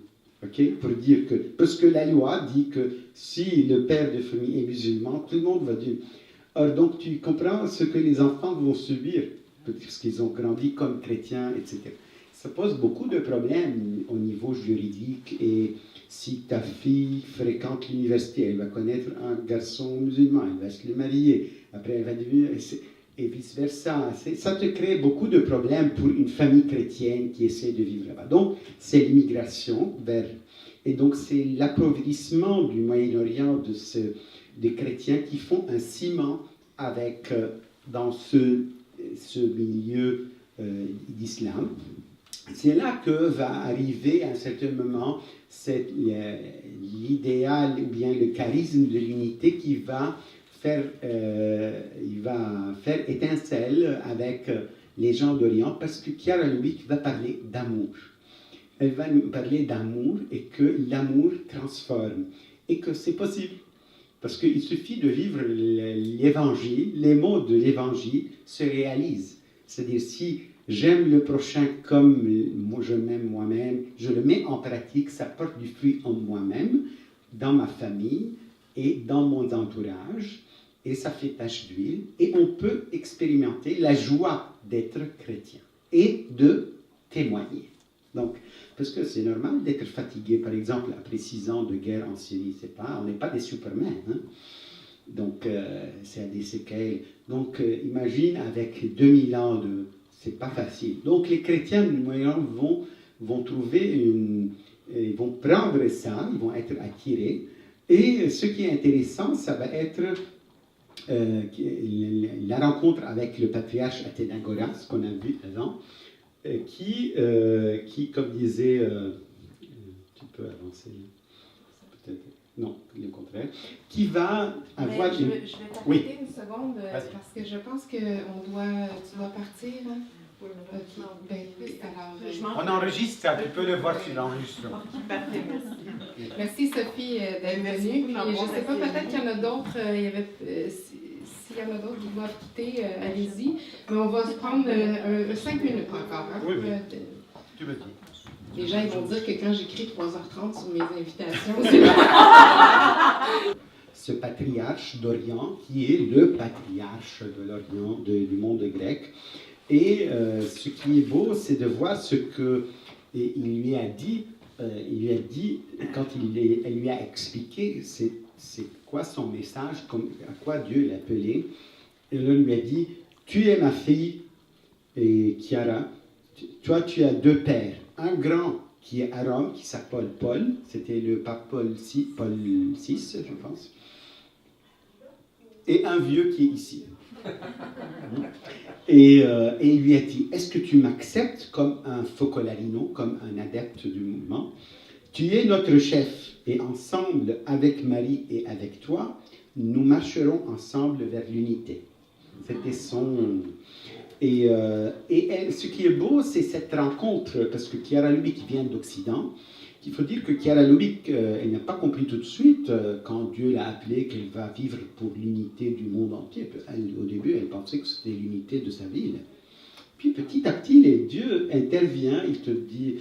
Okay? Pour dire que... Parce que la loi dit que si le père de famille est musulman, tout le monde va dire... Alors, donc, tu comprends ce que les enfants vont subir, parce qu'ils ont grandi comme chrétiens, etc. Ça pose beaucoup de problèmes au niveau juridique et Si ta fille fréquente l'université, elle va connaître un garçon musulman, elle va se le marier, après elle va devenir... Et vice-versa. Ça te crée beaucoup de problèmes pour une famille chrétienne qui essaie de vivre là-bas. Donc, c'est l'immigration vers... Et donc, c'est l'appauvrissement du Moyen-Orient des chrétiens qui font un ciment avec, dans ce milieu d'islam. C'est là que va arriver à un certain moment l'idéal ou bien le charisme de l'unité qui va faire étincelle avec les gens d'Orient, parce que Chiara Lubick va parler d'amour. Elle va nous parler d'amour et que l'amour transforme et que c'est possible. Parce qu'il suffit de vivre l'évangile, les mots de l'évangile se réalisent. C'est-à-dire, si j'aime le prochain comme je m'aime moi-même, je le mets en pratique, ça porte du fruit en moi-même, dans ma famille et dans mon entourage, et ça fait tache d'huile, et on peut expérimenter la joie d'être chrétien et de témoigner. Donc, parce que c'est normal d'être fatigué, par exemple, après 6 ans de guerre en Syrie, on n'est pas des supermen, hein? Donc c'est à des séquelles. Donc imagine avec 2000 ans de... C'est pas facile. Donc les chrétiens du Moyen-Orient vont trouver ils vont prendre ça, ils vont être attirés, et ce qui est intéressant, ça va être la rencontre avec le patriarche Athénagoras, qu'on a vu avant, qui, comme disait, tu peux avancer, peut-être, non, le contraire, qui va avoir... Je vais t'arrêter une seconde, parce que je pense que tu dois partir. Hein? Oui, on enregistre ça, tu peux le voir sur l'enregistrement. Merci Sophie d'être venue. Je ne sais pas, peut-être qu'il y en a d'autres, s'il y en a d'autres qui doivent quitter, allez-y. Mais on va se prendre 5 minutes encore. Hein? Oui, oui. Tu me dis. Les gens ils vont dire que quand j'écris 3h30 sur mes invitations, ce patriarche d'Orient, qui est le patriarche de l'Orient, du monde grec. Et ce qui est beau, c'est de voir ce qu'il lui a dit. Il lui a dit, quand elle lui a expliqué c'est quoi son message, à quoi Dieu l'appelait. Et là, il lui a dit, tu es ma fille, et Chiara, toi tu as 2 pères. Un grand qui est à Rome, qui s'appelle Paul, c'était le pape Paul VI, je pense, et un vieux qui est ici. Et il lui a dit, est-ce que tu m'acceptes comme un focolarino, comme un adepte du mouvement? Tu es notre chef, et ensemble, avec Marie et avec toi, nous marcherons ensemble vers l'unité. C'était son... Et ce qui est beau, c'est cette rencontre, parce que Chiara Lubick vient d'Occident. Il faut dire que Chiara Lubick, elle n'a pas compris tout de suite, quand Dieu l'a appelée, qu'elle va vivre pour l'unité du monde entier. Au début, elle pensait que c'était l'unité de sa ville. Puis petit à petit, Dieu intervient, il te dit...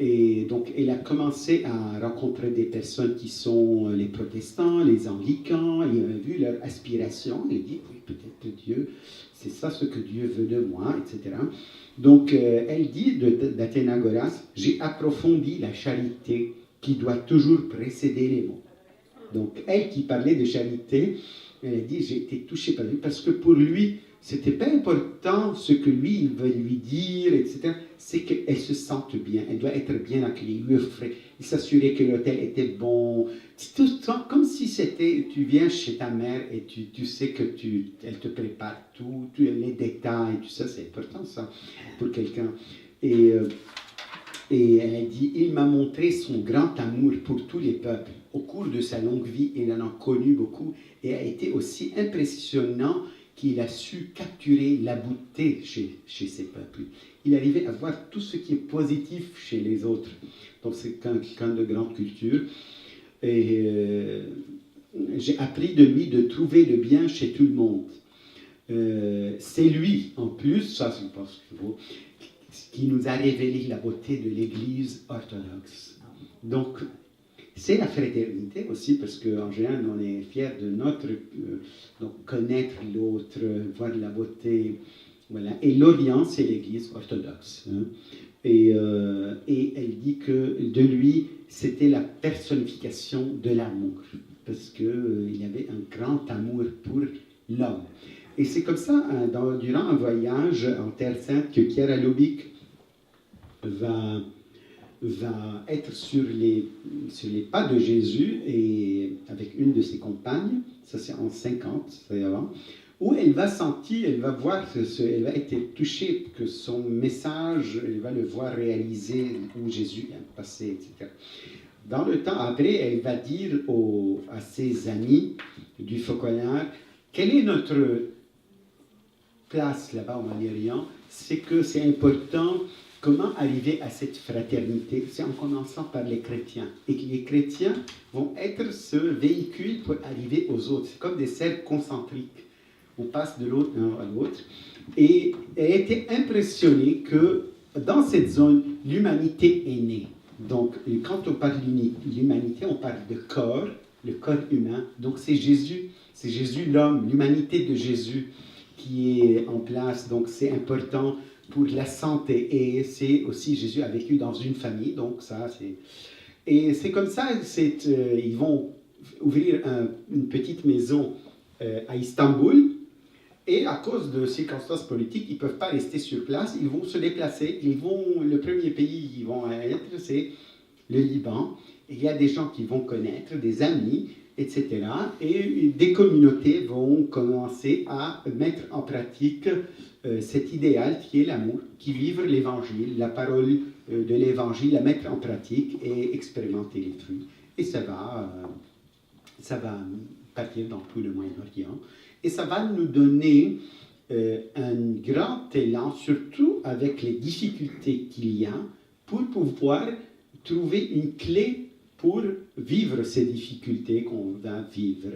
Et donc, elle a commencé à rencontrer des personnes qui sont les protestants, les anglicans, et elle a vu leur aspiration, elle a dit, oui, peut-être Dieu, c'est ça ce que Dieu veut de moi, etc. Donc, elle dit d'Athénagoras, j'ai approfondi la charité qui doit toujours précéder les mots. Donc, elle qui parlait de charité, elle a dit, j'ai été touchée par lui, parce que pour lui, c'était pas important ce que lui, il veut lui dire, etc. C'est qu'elle se sente bien, elle doit être bien accueillie, lui offrir, il s'assurer que l'hôtel était bon. Tout ça, comme si c'était, tu viens chez ta mère et tu sais que elle te prépare tout, les détails, tout ça, c'est important ça, pour quelqu'un. Et elle a dit, il m'a montré son grand amour pour tous les peuples. Au cours de sa longue vie, il en a connu beaucoup et a été aussi impressionnant qu'il a su capturer la beauté chez ces peuples. Il arrivait à voir tout ce qui est positif chez les autres. Donc c'est quelqu'un de grande culture. Et j'ai appris de lui de trouver le bien chez tout le monde. C'est lui, en plus, ça je pense que c'est beau, qui nous a révélé la beauté de l'Église orthodoxe. Donc, c'est la fraternité aussi, parce qu'en général, on est fiers de notre... donc, connaître l'autre, voir la beauté. Voilà. Et l'Orient, c'est l'Église orthodoxe. Hein. Et elle dit que de lui, c'était la personnification de l'amour, parce qu'il avait un grand amour pour l'homme. Et c'est comme ça, durant un voyage en Terre Sainte, que Chiara Lubich va être sur les pas de Jésus et avec une de ses compagnes, ça c'est en 50, c'est avant, où elle va sentir, elle va voir, elle va être touchée que son message, elle va le voir réalisé où Jésus est passé, etc. Dans le temps après, elle va dire à ses amis du Fauconnière, quelle est notre place là-bas au Moyen-Orient? C'est que c'est important. Comment arriver à cette fraternité? C'est en commençant par les chrétiens. Et que les chrétiens vont être ce véhicule pour arriver aux autres. C'est comme des cercles concentriques. On passe de l'autre à l'autre. Et elle était impressionnée que dans cette zone, l'humanité est née. Donc, quand on parle de l'humanité, on parle de corps, le corps humain. Donc, c'est Jésus l'homme, l'humanité de Jésus qui est en place. Donc, c'est important pour la santé. Et c'est aussi, Jésus a vécu dans une famille, donc ça, c'est... Et c'est comme ça, ils vont ouvrir une petite maison à Istanbul, et à cause de circonstances politiques, ils ne peuvent pas rester sur place, ils vont se déplacer, le premier pays qu'ils vont être, c'est le Liban, et il y a des gens qui vont connaître, des amis, etc. Et des communautés vont commencer à mettre en pratique cet idéal qui est l'amour, qui vivre l'évangile, la parole de l'évangile, la mettre en pratique et expérimenter les fruits. Et ça va partir dans tout le Moyen-Orient. Et ça va nous donner un grand élan, surtout avec les difficultés qu'il y a, pour pouvoir trouver une clé pour vivre ces difficultés qu'on va vivre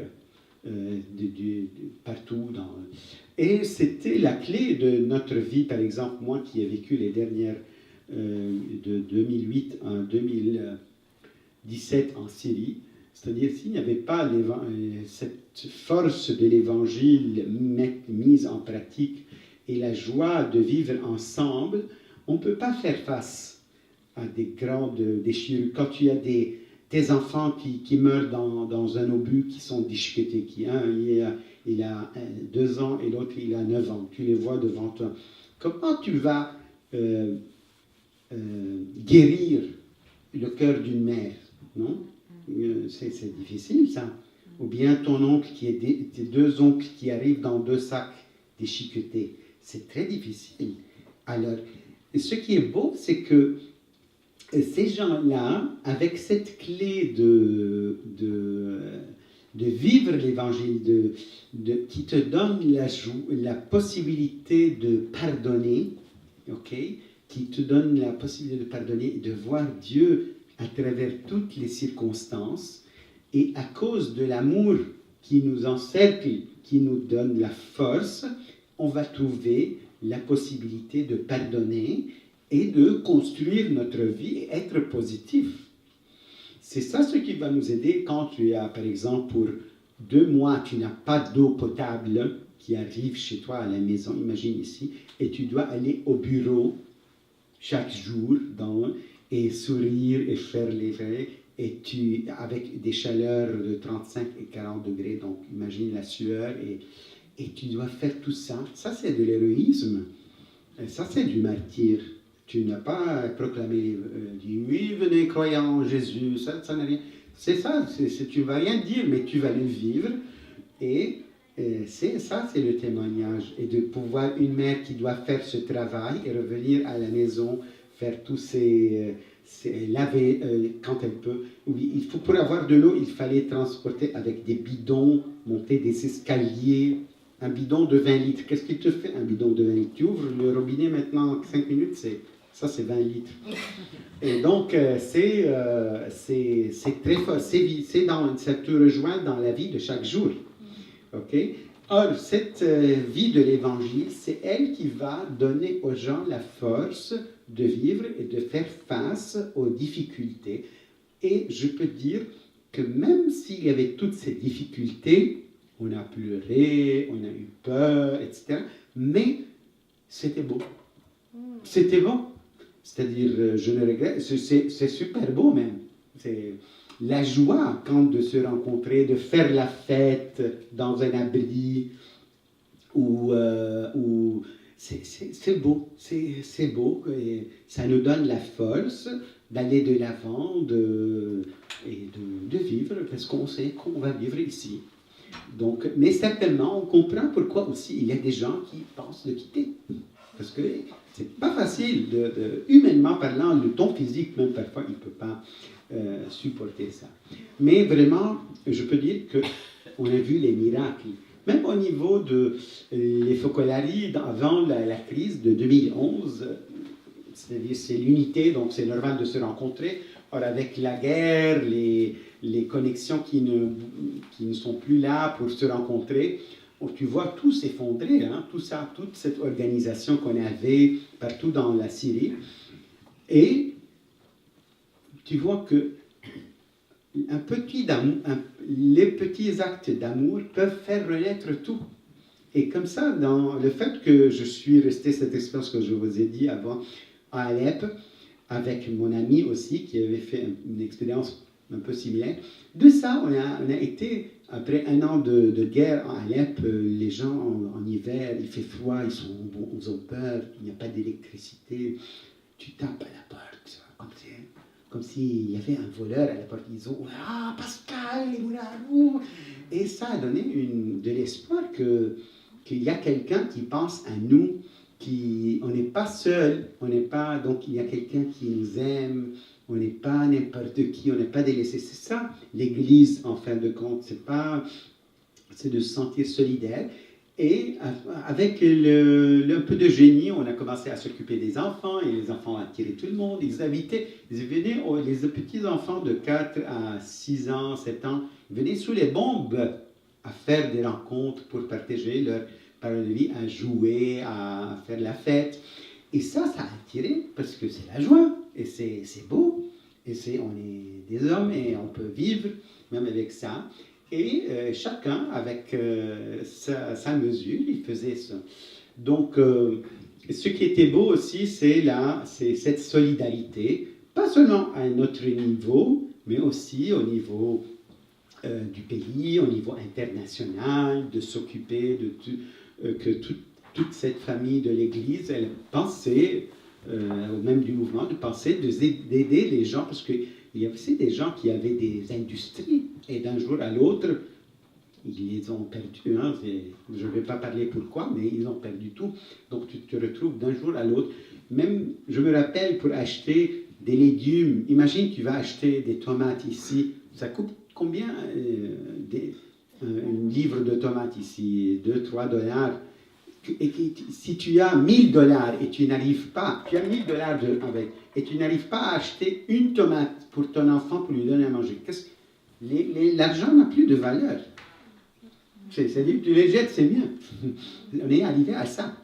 partout. Et c'était la clé de notre vie, par exemple, moi qui ai vécu les dernières, de 2008 à 2017 en Syrie, c'est-à-dire s'il n'y avait pas cette force de l'Évangile mise en pratique et la joie de vivre ensemble, on ne peut pas faire face à des grandes déchirures. Quand tu as des enfants qui meurent dans un obus, qui sont déchiquetés, il a 2 ans et l'autre il a 9 ans, tu les vois devant toi. Comment tu vas guérir le cœur d'une mère, non? C'est difficile ça. Ou bien ton oncle tes 2 oncles qui arrivent dans 2 sacs déchiquetés. C'est très difficile. Alors, ce qui est beau, c'est que ces gens-là, avec cette clé de vivre l'évangile, qui te donne la possibilité de pardonner, ok, qui te donne la possibilité de pardonner, de voir Dieu à travers toutes les circonstances, et à cause de l'amour qui nous encercle, qui nous donne la force, on va trouver la possibilité de pardonner et de construire notre vie et être positif. C'est ça ce qui va nous aider quand tu as, par exemple, pour 2 mois, tu n'as pas d'eau potable qui arrive chez toi à la maison, imagine ici, et tu dois aller au bureau chaque jour et sourire et faire les frais, et avec des chaleurs de 35 et 40 degrés, donc imagine la sueur, et tu dois faire tout ça. Ça, c'est de l'héroïsme. Ça, c'est du martyre. Tu n'as pas proclamé, dit oui, venez, croyant en Jésus, ça n'a rien. C'est ça, tu ne vas rien dire, mais tu vas le vivre. Et c'est le témoignage. Et de pouvoir, une mère qui doit faire ce travail et revenir à la maison, faire tous laver quand elle peut. Oui, pour avoir de l'eau, il fallait transporter avec des bidons, monter des escaliers. Un bidon de 20 litres. Qu'est-ce qu'il te fait, un bidon de 20 litres? Tu ouvres le robinet maintenant, 5 minutes, c'est 20 litres. Et donc, c'est très fort. Ça te rejoint dans la vie de chaque jour. OK? Or, cette vie de l'Évangile, c'est elle qui va donner aux gens la force de vivre et de faire face aux difficultés. Et je peux dire que même s'il y avait toutes ces difficultés, on a pleuré, on a eu peur, etc. Mais c'était beau. C'était bon. C'est-à-dire, je ne regrette, c'est super beau même. C'est la joie quand de se rencontrer, de faire la fête dans un abri, ou c'est beau, c'est beau, et ça nous donne la force d'aller de l'avant et de vivre, parce qu'on sait qu'on va vivre ici. Donc, mais certainement, on comprend pourquoi aussi il y a des gens qui pensent de quitter. Parce que c'est pas facile, humainement parlant, le ton physique, même parfois, il ne peut pas supporter ça. Mais vraiment, je peux dire qu'on a vu les miracles. Même au niveau les focolari, avant la crise de 2011, c'est-à-dire c'est l'unité, donc c'est normal de se rencontrer. Or, avec la guerre, les connexions qui ne sont plus là pour se rencontrer, tu vois tout s'effondrer, hein, tout ça, toute cette organisation qu'on avait partout dans la Syrie. Et tu vois que les petits actes d'amour peuvent faire renaître tout. Et comme ça, dans le fait que je suis resté, cette expérience que je vous ai dit avant, à Alep, avec mon ami aussi, qui avait fait une expérience un peu similaire, de ça, on a été, après un an de guerre en Alep, les gens en hiver, il fait froid, ils ont peur, il n'y a pas d'électricité, tu tapes à la porte, comme s'il y avait un voleur à la porte, ils ont « Ah, Pascal, et ça a donné de l'espoir qu'il y a quelqu'un qui pense à nous, on n'est pas seul, donc il y a quelqu'un qui nous aime, on n'est pas n'importe qui, on n'est pas délaissé. C'est ça l'Église, en fin de compte, c'est de se sentir solidaire. Et avec un peu de génie, on a commencé à s'occuper des enfants, et les enfants attiraient tout le monde. Ils venaient, les petits-enfants de 4 à 6 ans, 7 ans, venaient sous les bombes à faire des rencontres pour partager leur parole de vie, à jouer, à faire la fête. Et ça a attiré, parce que c'est la joie, et c'est beau, et on est des hommes, et on peut vivre même avec ça. Et chacun, avec sa mesure, il faisait ça. Donc, ce qui était beau aussi, c'est cette solidarité, pas seulement à notre niveau, mais aussi au niveau du pays, au niveau international, de s'occuper que toute cette famille de l'Église, elle pensait, ou même du mouvement, de penser d'aider les gens, parce qu'il y avait aussi des gens qui avaient des industries, et d'un jour à l'autre, ils les ont perdus. Hein, je ne vais pas parler pourquoi, mais ils ont perdu tout. Donc tu te retrouves d'un jour à l'autre. Même, je me rappelle, pour acheter des légumes, imagine tu vas acheter des tomates ici, ça coûte combien un livre de tomates ici? 2-3 dollars. Et si tu as 1000 dollars et tu n'arrives pas, tu as 1000 dollars et tu n'arrives pas à acheter une tomate pour ton enfant pour lui donner à manger, l'argent n'a plus de valeur. C'est-à-dire que tu les jettes, c'est bien. On est arrivé à ça.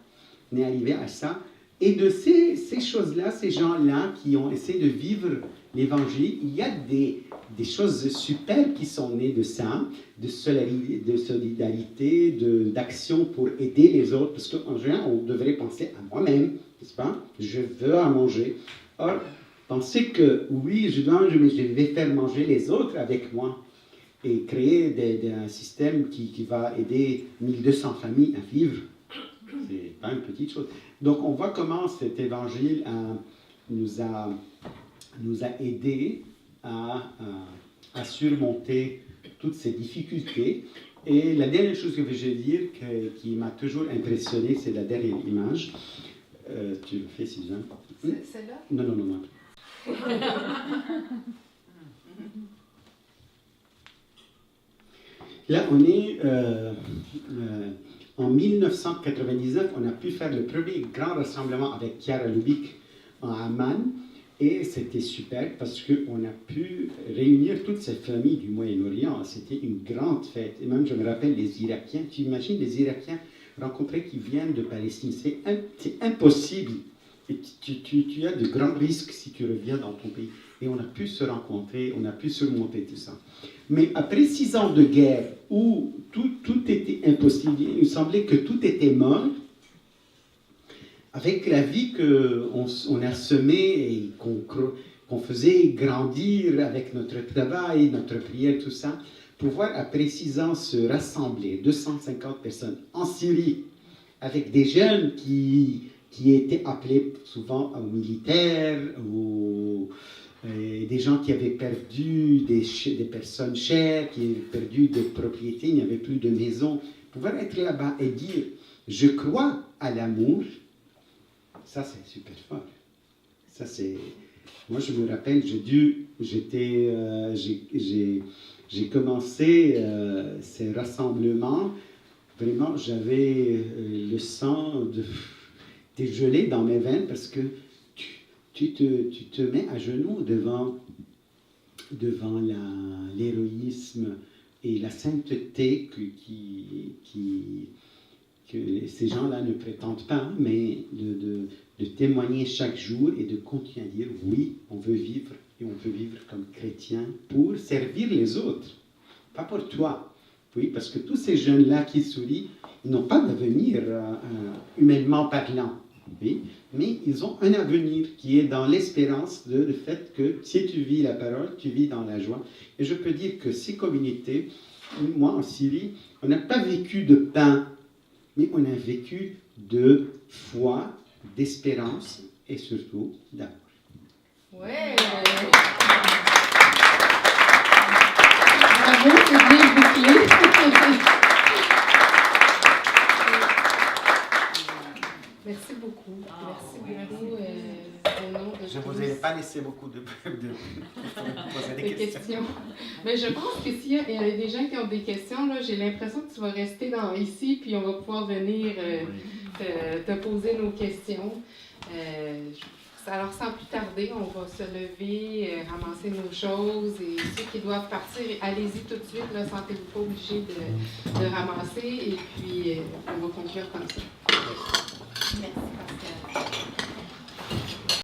On est arrivé à ça. Et de ces choses-là, ces gens-là qui ont essayé de vivre l'Évangile, il y a des choses super qui sont nées de ça, de solidarité, d'action pour aider les autres. Parce qu'en général, on devrait penser à moi-même, n'est-ce pas? Je veux à manger. Or, penser que oui, je dois manger, mais je vais faire manger les autres avec moi. Et créer un système qui va aider 1200 familles à vivre, c'est pas une petite chose. Donc on voit comment cet évangile nous a aidés à surmonter toutes ces difficultés. Et la dernière chose que je vais dire qui m'a toujours impressionné, c'est la dernière image. Tu le fais, Suzanne? C'est là? Non. Là, on est en 1999, on a pu faire le premier grand rassemblement avec Chiara Lubich en Amman, et c'était super parce qu'on a pu réunir toute cette famille du Moyen-Orient. C'était une grande fête. Et même, je me rappelle, les Irakiens, tu imagines les Irakiens rencontrés qui viennent de Palestine, c'est impossible. Et tu as de grands risques si tu reviens dans ton pays. Et on a pu se rencontrer, on a pu surmonter tout ça. Mais après 6 ans de guerre, où tout était impossible, il me semblait que tout était mort, avec la vie qu'on a semée et qu'on faisait grandir avec notre travail, notre prière, tout ça, pouvoir après 6 ans se rassembler, 250 personnes en Syrie, avec des jeunes qui étaient appelés souvent aux militaires, des gens qui avaient perdu des personnes chères, qui avaient perdu des propriétés, il n'y avait plus de maison. Pouvoir être là-bas et dire « je crois à l'amour », ça c'est super fort. Ça c'est... Moi je me rappelle, j'ai commencé ces rassemblements, vraiment j'avais le sang gelé dans mes veines parce que tu te mets à genoux devant l'héroïsme et la sainteté que ces gens-là ne prétendent pas, mais de témoigner chaque jour et de continuer à dire oui, on veut vivre et on veut vivre comme chrétien pour servir les autres, pas pour toi. Oui, parce que tous ces jeunes-là qui sourient, ils n'ont pas d'avenir humainement parlant. Oui, mais ils ont un avenir qui est dans l'espérance le fait que si tu vis la parole, tu vis dans la joie. Et je peux dire que ces communautés, moi en Syrie, on n'a pas vécu de pain, mais on a vécu de foi, d'espérance et surtout d'amour. Ouais. Bravo, c'est bien bouclé. Merci beaucoup. Merci beaucoup. Je ne vous ai pas laissé beaucoup de poser des questions. Mais je pense que s'il y a des gens qui ont des questions, là, j'ai l'impression que tu vas rester ici, puis on va pouvoir venir te poser nos questions. Alors, sans plus tarder, on va se lever, ramasser nos choses, et ceux qui doivent partir, allez-y tout de suite, ne sentez-vous pas obligés de ramasser, et puis on va conclure comme ça. Merci, Pascal.